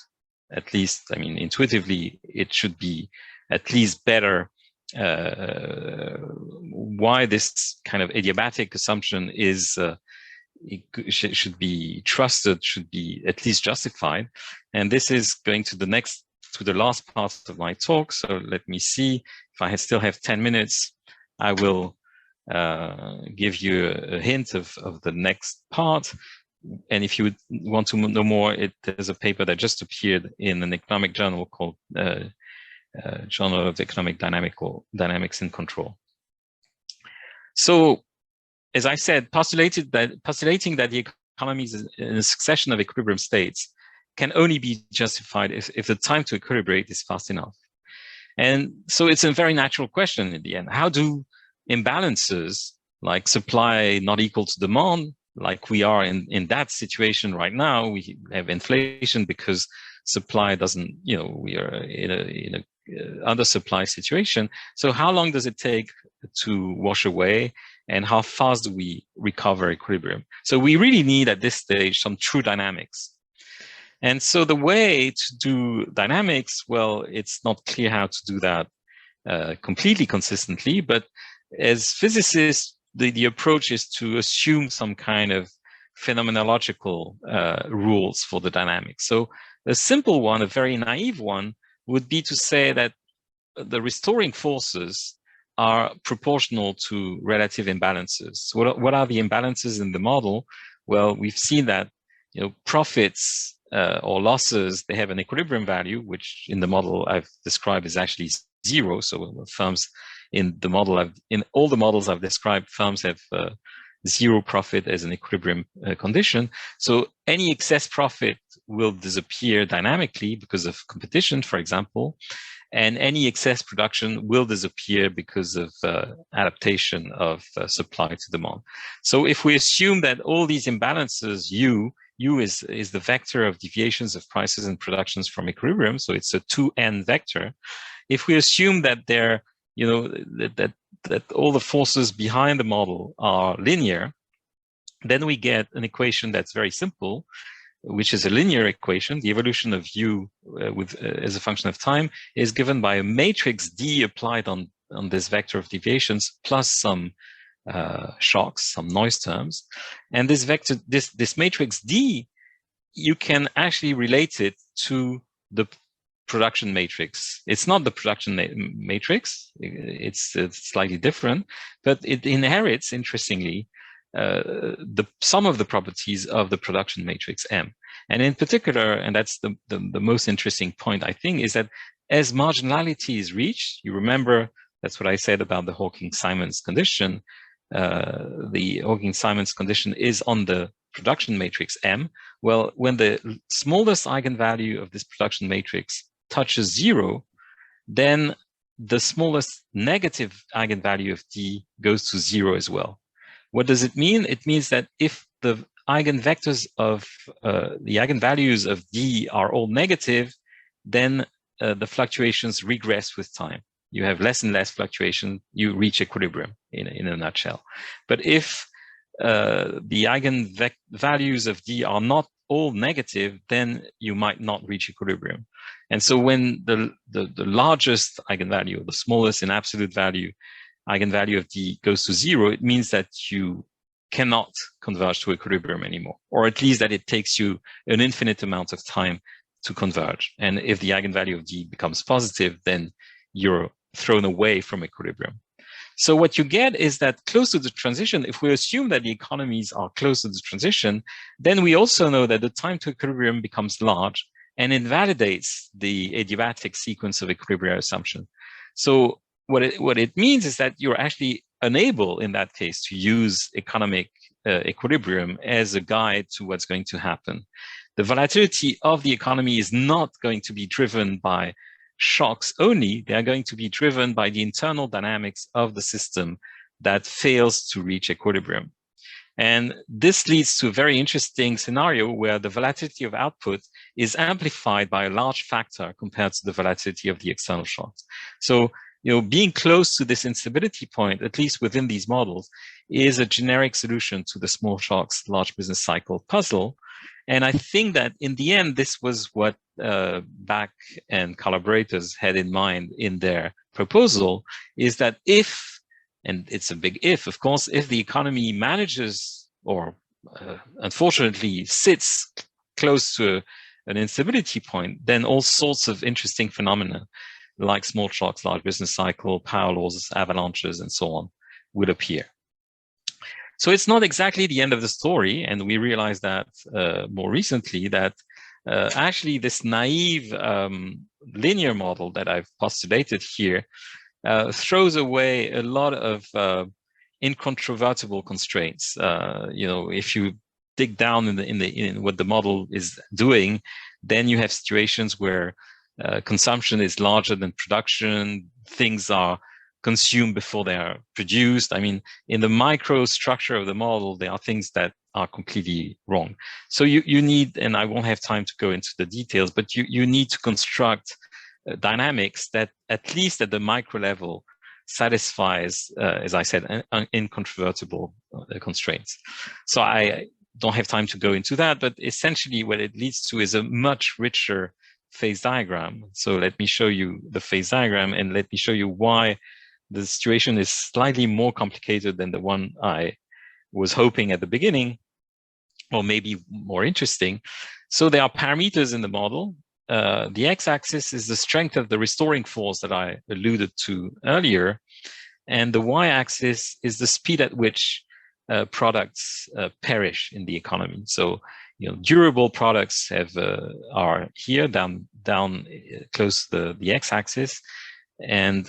At least, I mean, intuitively, it should be at least better. Why this kind of idiomatic assumption is should be trusted, should be at least justified. And this is going to the last part of my talk. So let me see if I still have 10 minutes. I will give you a hint of the next part. And if you want to know more, there's a paper that just appeared in an economic journal called Journal of Economic Dynamics and Control. So, as I said, postulating that the economy is in a succession of equilibrium states can only be justified if the time to equilibrate is fast enough. And so it's a very natural question in the end. How do imbalances like supply not equal to demand, like we are in that situation right now, we have inflation because supply doesn't, we are in a undersupply situation. So how long does it take to wash away, and how fast do we recover equilibrium? So we really need at this stage some true dynamics. And so the way to do dynamics, well, it's not clear how to do that completely consistently, but as physicists, the approach is to assume some kind of phenomenological rules for the dynamics. So a simple one, a very naive one, would be to say that the restoring forces are proportional to relative imbalances. What are the imbalances in the model? Well, we've seen that profits or losses, they have an equilibrium value, which in the model I've described is actually zero. So firms in all the models I've described, firms have zero profit as an equilibrium condition. So any excess profit will disappear dynamically because of competition, for example, and any excess production will disappear because of adaptation of supply to demand. So if we assume that all these imbalances, U is the vector of deviations of prices and productions from equilibrium, so it's a 2n vector. If we assume that they're that all the forces behind the model are linear, then we get an equation that's very simple, which is a linear equation. The evolution of U as a function of time is given by a matrix D applied on this vector of deviations plus some shocks, some noise terms. And this vector, this matrix D, you can actually relate it to the production matrix. It's not the production matrix, it's slightly different, but it inherits, interestingly, the sum of the properties of the production matrix M. And in particular, and that's the most interesting point, I think, is that as marginality is reached, you remember, that's what I said about the Hawking-Simons condition. The Hawking-Simons condition is on the production matrix M. Well, when the smallest eigenvalue of this production matrix touches zero, then the smallest negative eigenvalue of D goes to zero as well. What does it mean? It means that if the eigenvectors of the eigenvalues of D are all negative, then the fluctuations regress with time. You have less and less fluctuation, you reach equilibrium in a nutshell. But if the eigenvalues of D are not all negative, then you might not reach equilibrium. And so when the largest eigenvalue, or the smallest in absolute value, eigenvalue of D goes to zero, it means that you cannot converge to equilibrium anymore, or at least that it takes you an infinite amount of time to converge. And if the eigenvalue of D becomes positive, then you're thrown away from equilibrium. So what you get is that close to the transition, if we assume that the economies are close to the transition, then we also know that the time to equilibrium becomes large and invalidates the adiabatic sequence of equilibrium assumption. So what it means is that you're actually unable in that case to use economic equilibrium as a guide to what's going to happen. The volatility of the economy is not going to be driven by shocks only. They are going to be driven by the internal dynamics of the system that fails to reach equilibrium. And this leads to a very interesting scenario where the volatility of output is amplified by a large factor compared to the volatility of the external shocks. So, being close to this instability point, at least within these models, is a generic solution to the small shocks, large business cycle puzzle. And I think that in the end, this was what Bach and collaborators had in mind in their proposal, is that if, and it's a big if, of course, if the economy manages or unfortunately sits close to an instability point, then all sorts of interesting phenomena like small shocks, large business cycle, power laws, avalanches, and so on will appear. So it's not exactly the end of the story, and we realized that more recently that actually this naive linear model that I've postulated here throws away a lot of incontrovertible constraints. If you dig down in what the model is doing, then you have situations where consumption is larger than production, things are consumed before they are produced. I mean, in the microstructure of the model, there are things that are completely wrong. So you need, and I won't have time to go into the details, but you need to construct dynamics that, at least at the micro level, satisfies, as I said, incontrovertible constraints. So I don't have time to go into that, but essentially what it leads to is a much richer phase diagram. So let me show you the phase diagram, and let me show you why the situation is slightly more complicated than the one I was hoping at the beginning, or maybe more interesting. So there are parameters in the model. The x-axis is the strength of the restoring force that I alluded to earlier, and the y-axis is the speed at which products perish in the economy. So, durable products are here down close to the x-axis, and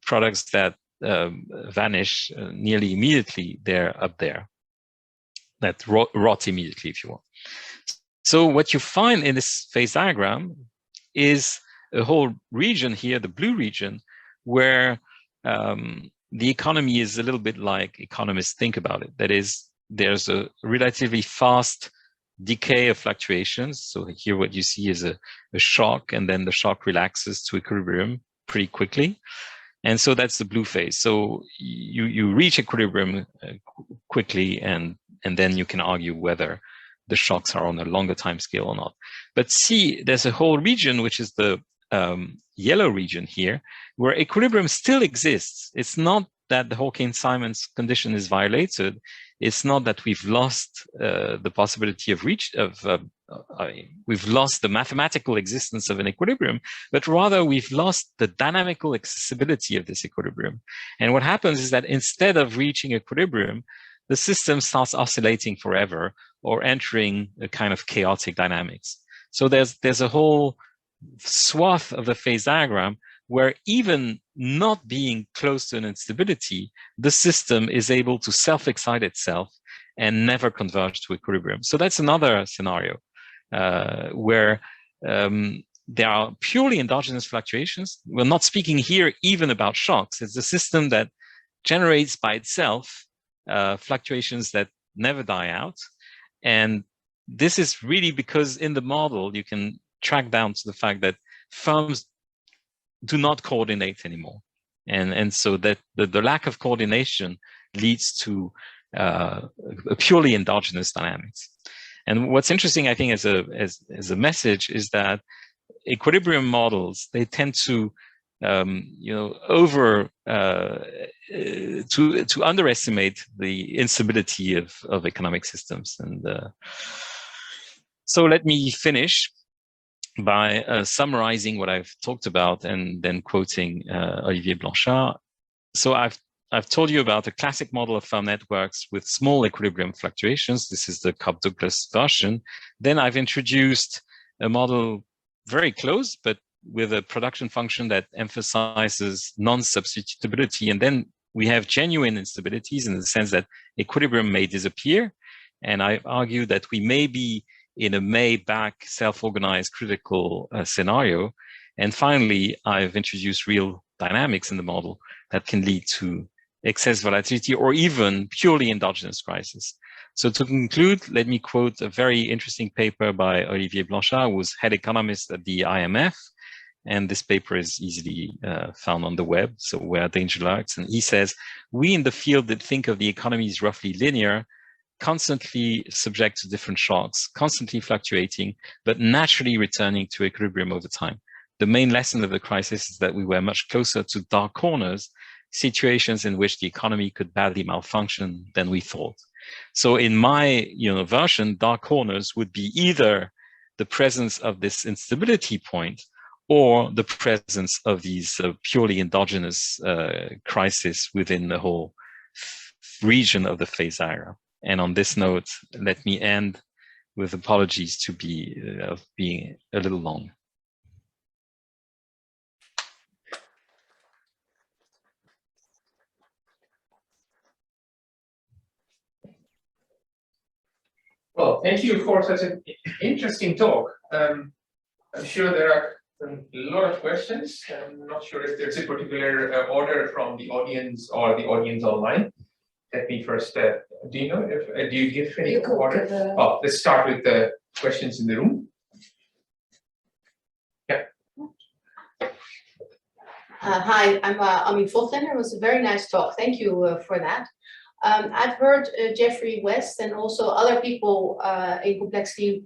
products that vanish nearly immediately, they're up there, that rot immediately, if you want. So what you find in this phase diagram is a whole region here, the blue region, where the economy is a little bit like economists think about it. That is, there's a relatively fast decay of fluctuations. So here what you see is a shock, and then the shock relaxes to equilibrium pretty quickly. And so that's the blue phase. So you reach equilibrium quickly, and then you can argue whether the shocks are on a longer time scale or not. But see, there's a whole region, which is the yellow region here, where equilibrium still exists. It's not that the Hawking-Simons condition is violated. It's not that we've lost the possibility of we've lost the mathematical existence of an equilibrium, but rather we've lost the dynamical accessibility of this equilibrium. And what happens is that instead of reaching equilibrium, the system starts oscillating forever or entering a kind of chaotic dynamics. So there's a whole swath of the phase diagram where, even not being close to an instability, the system is able to self-excite itself and never converge to equilibrium. So that's another scenario where there are purely endogenous fluctuations. We're not speaking here even about shocks. It's a system that generates by itself fluctuations that never die out. And this is really because in the model, you can track down to the fact that firms do not coordinate anymore. And so that the lack of coordination leads to a purely endogenous dynamics. And what's interesting, I think, as a message, is that equilibrium models, they tend to to underestimate the instability of economic systems. And so let me finish by summarizing what I've talked about and then quoting Olivier Blanchard. So I've told you about a classic model of firm networks with small equilibrium fluctuations. This is the Cobb-Douglas version. Then I've introduced a model very close, but with a production function that emphasizes non-substitutability. And then we have genuine instabilities in the sense that equilibrium may disappear. And I argue that we may be in a May-back self-organized critical scenario. And finally, I've introduced real dynamics in the model that can lead to excess volatility or even purely endogenous crisis. So to conclude, let me quote a very interesting paper by Olivier Blanchard, who was head economist at the IMF. And this paper is easily found on the web, so where danger lurks. And he says, we in the field that think of the economy as roughly linear, constantly subject to different shocks, constantly fluctuating, but naturally returning to equilibrium over time. The main lesson of the crisis is that we were much closer to dark corners, situations in which the economy could badly malfunction than we thought. So in my version, dark corners would be either the presence of this instability point or the presence of these purely endogenous crises within the whole region of the phase era. And on this note, let me end with apologies to of being a little long. Well, thank you for such an interesting talk. I'm sure there are a lot of questions. I'm not sure if there's a particular order from the audience or the audience online. Let me first, do you know if, do you give any order? Oh, let's start with the questions in the room. Yeah. Hi, I'm Ami Vogtlander. It was a very nice talk. Thank you for that. I've heard Jeffrey West and also other people in complexity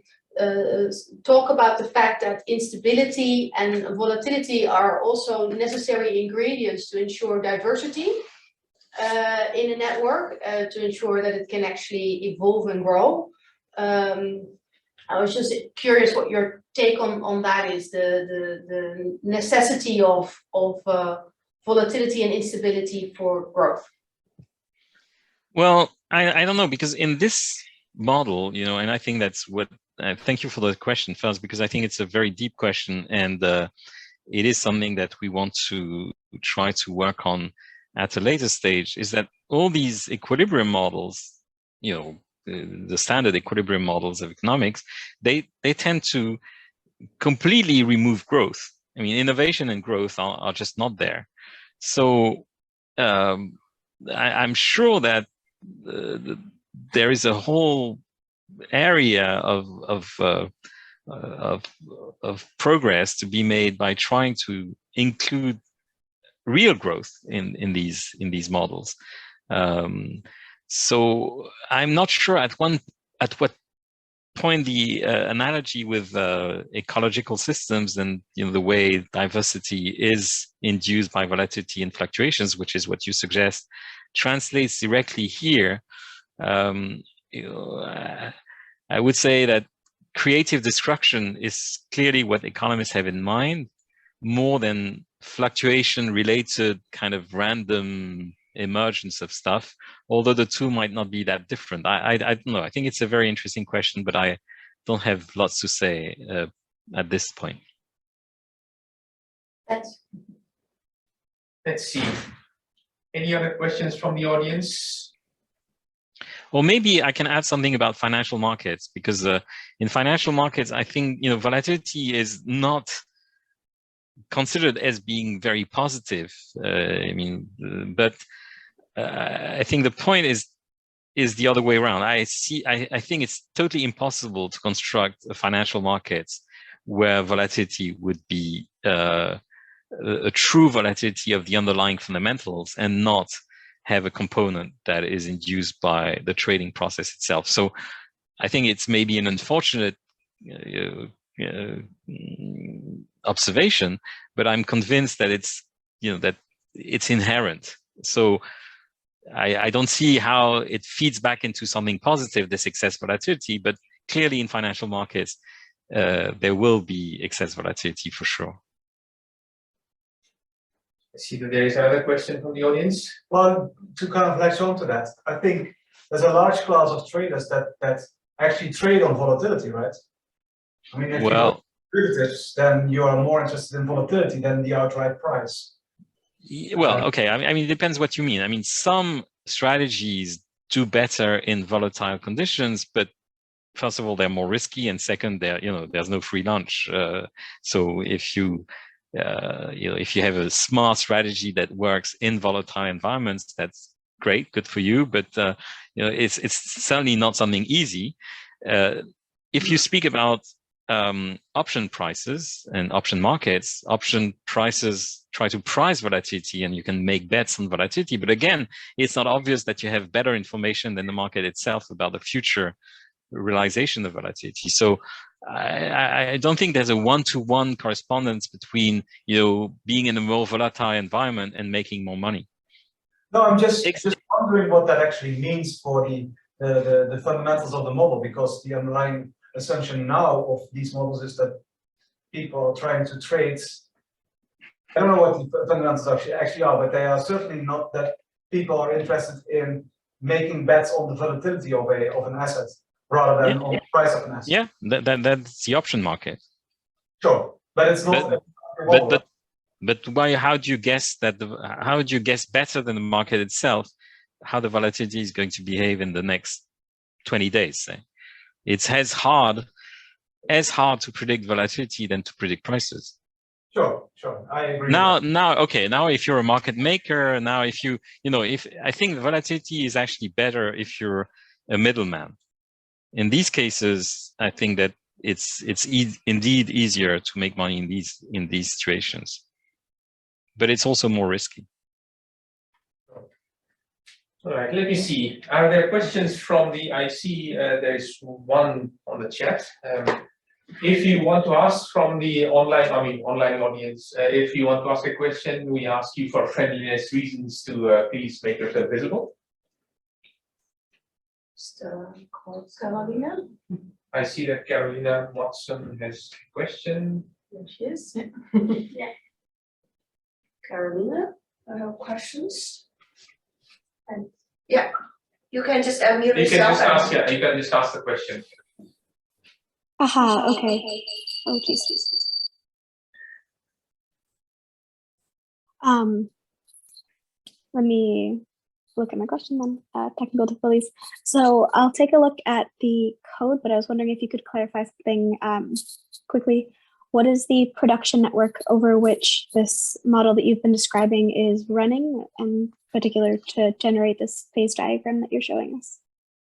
talk about the fact that instability and volatility are also necessary ingredients to ensure diversity in a network, to ensure that it can actually evolve and grow. I was just curious what your take on that is, the necessity of volatility and instability for growth. Well, I don't know, because in this model, and I think that's what, thank you for the question first, because I think it's a very deep question, and it is something that we want to try to work on at a later stage, is that all these equilibrium models, the standard equilibrium models of economics, they tend to completely remove growth. I mean, innovation and growth are just not there. So I'm sure that there is a whole area of progress to be made by trying to include real growth in these models. So I'm not sure at what point the analogy with ecological systems and the way diversity is induced by volatility and fluctuations, which is what you suggest, translates directly here. I would say that creative destruction is clearly what economists have in mind, more than fluctuation-related kind of random emergence of stuff, although the two might not be that different. I don't know. I think it's a very interesting question, but I don't have lots to say at this point. Let's see. Any other questions from the audience? Or maybe I can add something about financial markets, because in financial markets, I think volatility is not considered as being very positive. But I think the point is the other way around. I think it's totally impossible to construct a financial markets where volatility would be a true volatility of the underlying fundamentals and not have a component that is induced by the trading process itself. So I think it's maybe an unfortunate observation, but I'm convinced that it's, that it's inherent. So I don't see how it feeds back into something positive, this excess volatility, but clearly in financial markets, there will be excess volatility for sure. I see that there is another question from the audience. Well, to kind of latch on to that, I think there's a large class of traders that actually trade on volatility, right? I mean, if you look at derivatives, then you are more interested in volatility than the outright price. Well, okay. I mean, it depends what you mean. I mean, some strategies do better in volatile conditions, but first of all, they're more risky, and second, there's no free lunch. So if you if you have a smart strategy that works in volatile environments, that's great, good for you. But it's certainly not something easy. If you speak about option prices and option markets, option prices try to price volatility, and you can make bets on volatility. But again, it's not obvious that you have better information than the market itself about the future realization of volatility. So I don't think there's a one-to-one correspondence between being in a more volatile environment and making more money. No, I'm just wondering what that actually means for the fundamentals of the model, because the underlying assumption now of these models is that people are trying to trade. I don't know what the fundamentals actually are, but they are certainly not that people are interested in making bets on the volatility of an asset rather than on the price of an asset. Yeah, that's the option market. Sure, but it's not. But why? How do you guess that? How would you guess better than the market itself how the volatility is going to behave in the next 20 days? Say, it's as hard to predict volatility than to predict prices. Sure, I agree. Now, if you're a market maker, now if I think volatility is actually better if you're a middleman. In these cases, I think that it's indeed easier to make money in these situations, but it's also more risky. All right, let me see. Are there questions from the? I see there's one on the chat. If you want to ask from the online audience, if you want to ask a question, we ask you for friendliness reasons to please make yourself visible. Carolina. I see that Carolina Watson has a question. There she is. Yeah. Carolina, I have questions. And yeah, you can just unmute yourself. You can just ask the question. Aha, okay. Oh, geez. Let me look at my question then, technical difficulties. So I'll take a look at the code, but I was wondering if you could clarify something quickly. What is the production network over which this model that you've been describing is running, in particular to generate this phase diagram that you're showing us?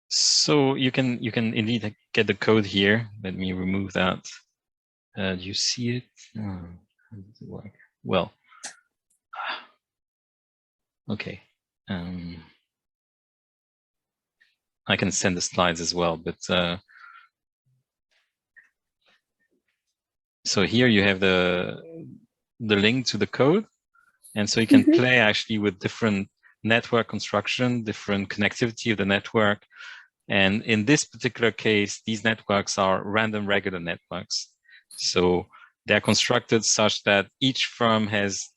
So you can indeed get the code here. Let me remove that. Do you see it? Oh, how does it work? Well, okay. I can send the slides as well, but so here you have the link to the code, and so you can play actually with different network construction, different connectivity of the network. And in this particular case, these networks are random regular networks. So they're constructed such that each firm has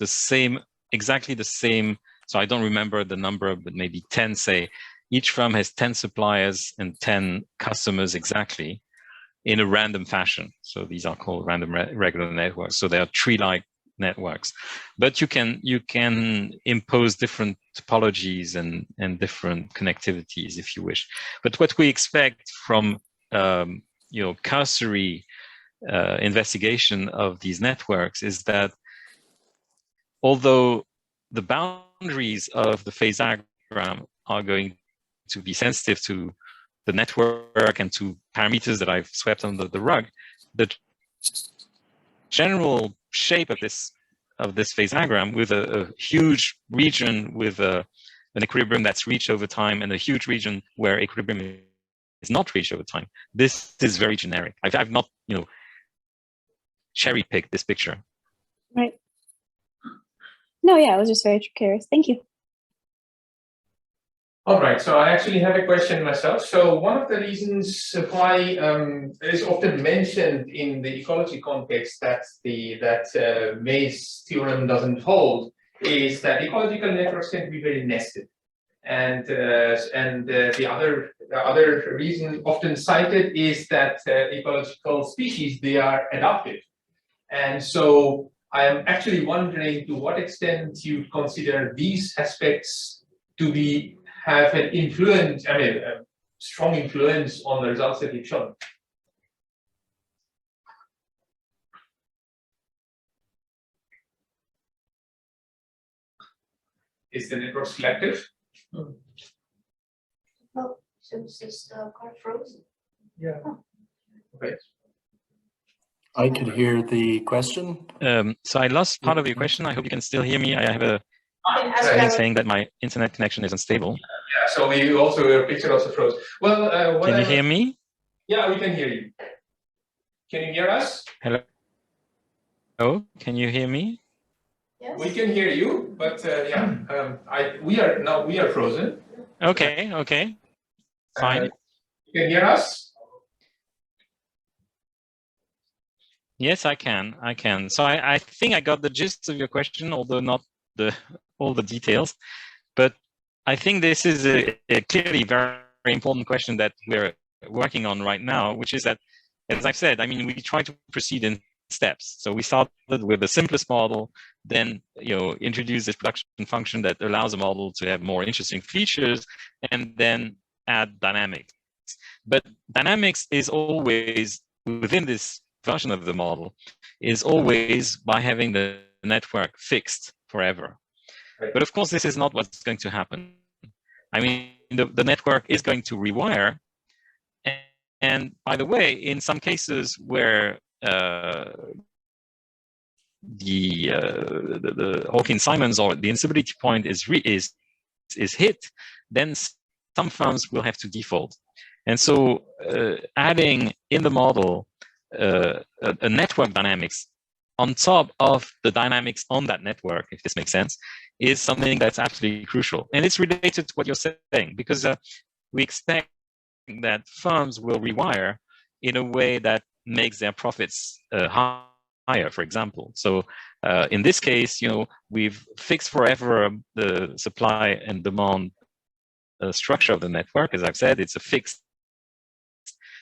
exactly the same. So I don't remember the number, but maybe 10, say. Each firm has 10 suppliers and 10 customers exactly in a random fashion. So these are called random regular networks. So they are tree-like networks, but you can impose different topologies and different connectivities if you wish. But what we expect from cursory investigation of these networks is that although the boundaries of the phase diagram are going to be sensitive to the network and to parameters that I've swept under the rug, the general shape of this phase diagram, with a huge region with an equilibrium that's reached over time and a huge region where equilibrium is not reached over time. This is very generic. I've not cherry pick this picture. Right. No, yeah, I was just very curious. Thank you. All right, so I actually have a question myself. So one of the reasons why is often mentioned in the ecology context that May's theorem doesn't hold is that ecological networks tend to be very nested, and the other reason often cited is that ecological species, they are adaptive, and so I am actually wondering to what extent you consider these aspects to have an influence, I mean, a strong influence on the results that you've shown. Is the network selective? Oh, since this got frozen. Yeah. Okay. I could hear the question. So I lost part of your question. I hope you can still hear me. I have a Right. saying that my internet connection is unstable. Yeah, so your picture also froze. Well, Can you hear me? Yeah, we can hear you. Can you hear us? Hello? Oh, can you hear me? Yes. We can hear you, but we are frozen. Okay, okay. Fine. You can hear us? Yes, I can. I can. So I think I got the gist of your question, although not all the details. But I think this is a clearly very important question that we're working on right now, which is that, as I've said, I mean, we try to proceed in steps. So we started with the simplest model, then introduce this production function that allows a model to have more interesting features, and then add dynamics. But dynamics is always within this version of the model is always by having the network fixed forever. Right. But of course, this is not what's going to happen. I mean, the network is going to rewire. And by the way, in some cases where the Hawkins-Simons or the instability point is hit, then some firms will have to default. And so adding in the model a network dynamics on top of the dynamics on that network, if this makes sense, is something that's absolutely crucial. And it's related to what you're saying, because we expect that firms will rewire in a way that makes their profits higher, for example. So in this case, we've fixed forever the supply and demand structure of the network. As I've said, it's a fixed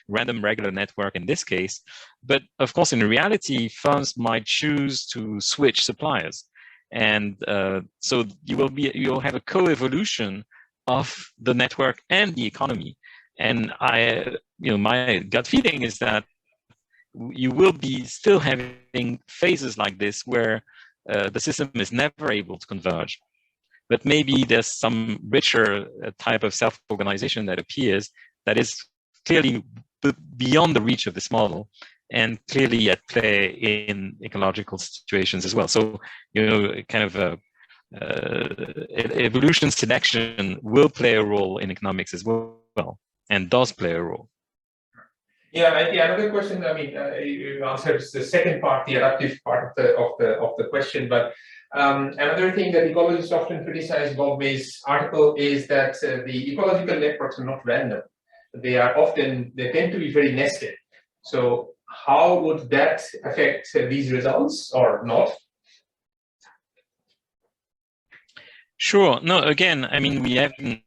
random regular network in this case. But of course, in reality, firms might choose to switch suppliers. And so you'll have a co-evolution of the network and the economy. And my gut feeling is that you will be still having phases like this where the system is never able to converge. But maybe there's some richer type of self-organization that appears that is clearly beyond the reach of this model and clearly at play in ecological situations as well. So, kind of evolution selection will play a role in economics as well, and does play a role. Yeah, another question. I mean, you answered the second part, the adaptive part of the question. But another thing that ecologists often criticize Bob May's article is that the ecological networks are not random. They tend to be very nested. So how would that affect these results or not? Sure. No, again, I mean, we haven't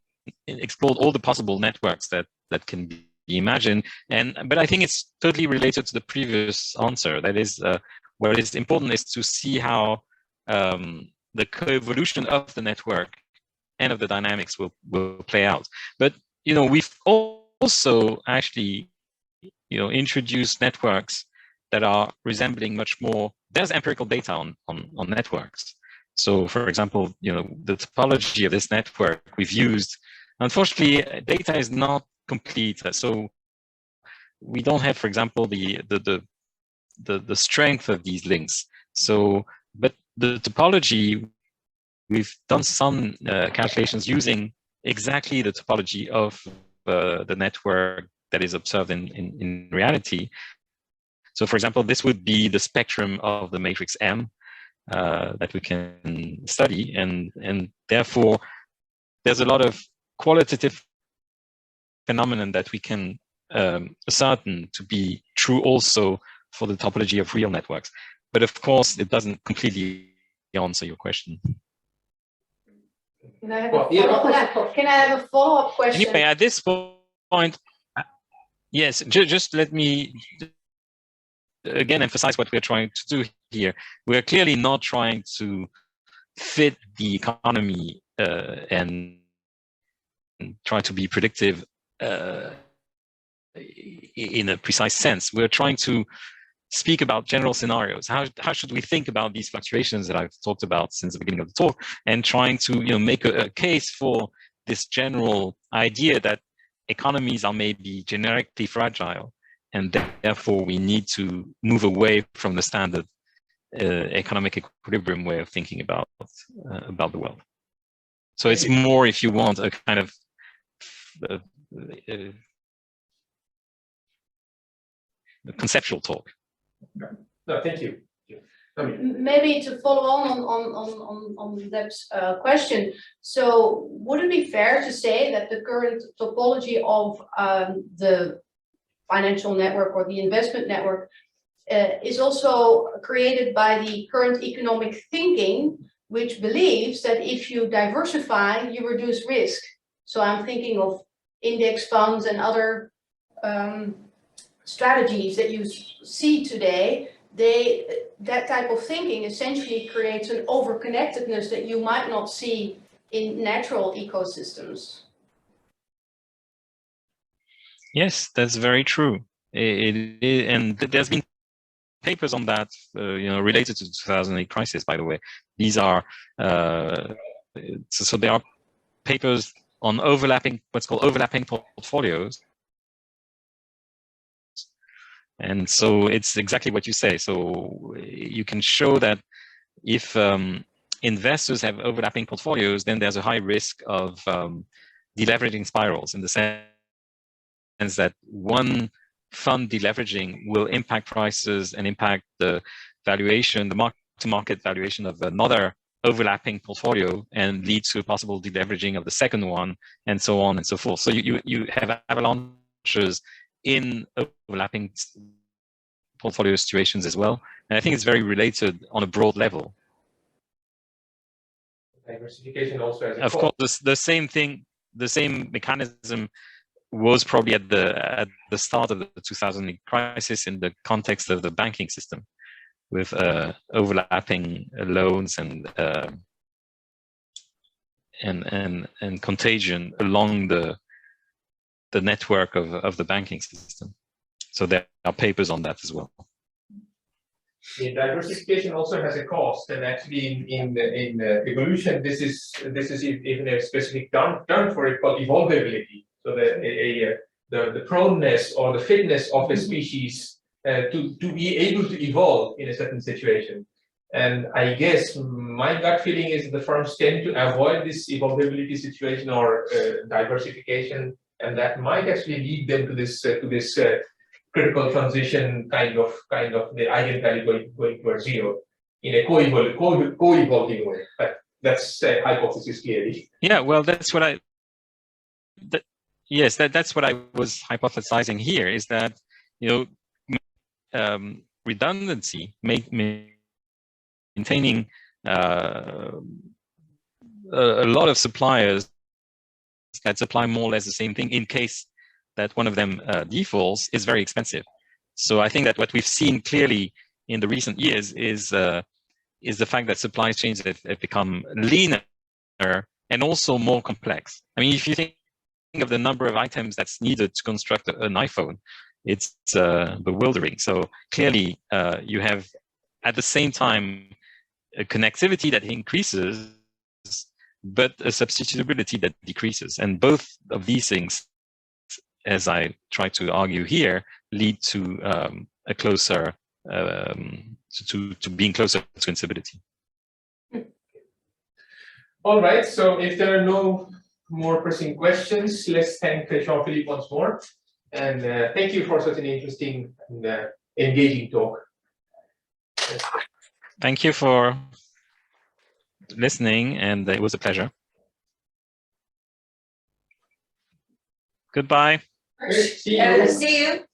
explored all the possible networks that can be imagined. But I think it's totally related to the previous answer. That is, what is important is to see how the co-evolution of the network and of the dynamics will play out. But, we've also actually, introduced networks that are resembling much more. There's empirical data on networks. So, for example, the topology of this network we've used. Unfortunately, data is not complete. So we don't have, for example, the strength of these links. So, but the topology, we've done some calculations using exactly the topology of the network that is observed in reality. So for example, this would be the spectrum of the matrix M that we can study, and therefore there's a lot of qualitative phenomenon that we can ascertain to be true also for the topology of real networks. But of course, it doesn't completely answer your question. Can I have a follow-up question? Anyway, at this point, yes, just let me again emphasize what we're trying to do here. We're clearly not trying to fit the economy and try to be predictive in a precise sense. We're trying to speak about general scenarios. How should we think about these fluctuations that I've talked about since the beginning of the talk, and trying to make a case for this general idea that economies are maybe generically fragile, and therefore we need to move away from the standard economic equilibrium way of thinking about the world. So it's more, if you want, a kind of conceptual talk. No, thank you. Maybe to follow on that question. So would it be fair to say that the current topology of the financial network or the investment network is also created by the current economic thinking, which believes that if you diversify, you reduce risk? So I'm thinking of index funds and other strategies that you see today. That type of thinking essentially creates an overconnectedness that you might not see in natural ecosystems. Yes, that's very true. And there's been papers on that, related to the 2008 crisis, by the way. These are, so there are papers on what's called overlapping portfolios. And so it's exactly what you say. So you can show that if investors have overlapping portfolios, then there's a high risk of deleveraging spirals, in the sense that one fund deleveraging will impact prices and impact the valuation, the mark-to-market valuation of another overlapping portfolio, and lead to a possible deleveraging of the second one, and so on and so forth. So you have avalanches in overlapping portfolio situations as well. And I think it's very related on a broad level. Diversification also has a Of course, the same thing, the same mechanism was probably at the start of the 2008 crisis in the context of the banking system, with overlapping loans and contagion along the network of the banking system. So there are papers on that as well. Yeah, diversification also has a cost, and actually in evolution, this is even a specific term for it called evolvability. So the proneness or the fitness of a species to be able to evolve in a certain situation. And I guess my gut feeling is the firms tend to avoid this evolvability situation or diversification, and that might actually lead them to this critical transition kind of the eigenvalue going towards zero in a co-evolving way. But that's a hypothesis clearly. Yeah, well, that's what that's what I was hypothesizing here, is that redundancy, maintaining a lot of suppliers that supply more or less the same thing in case that one of them defaults is very expensive. So I think that what we've seen clearly in the recent years is the fact that supply chains have become leaner and also more complex. I mean, if you think of the number of items that's needed to construct an iPhone, it's bewildering. So clearly you have at the same time a connectivity that increases, but a substitutability that decreases. And both of these things, as I try to argue here, lead to a closer, to being closer to instability. All right, so if there are no more pressing questions, let's thank Jean-Philippe once more. And thank you for such an interesting and engaging talk. Thank you for listening, and it was a pleasure. Goodbye. See you. See you.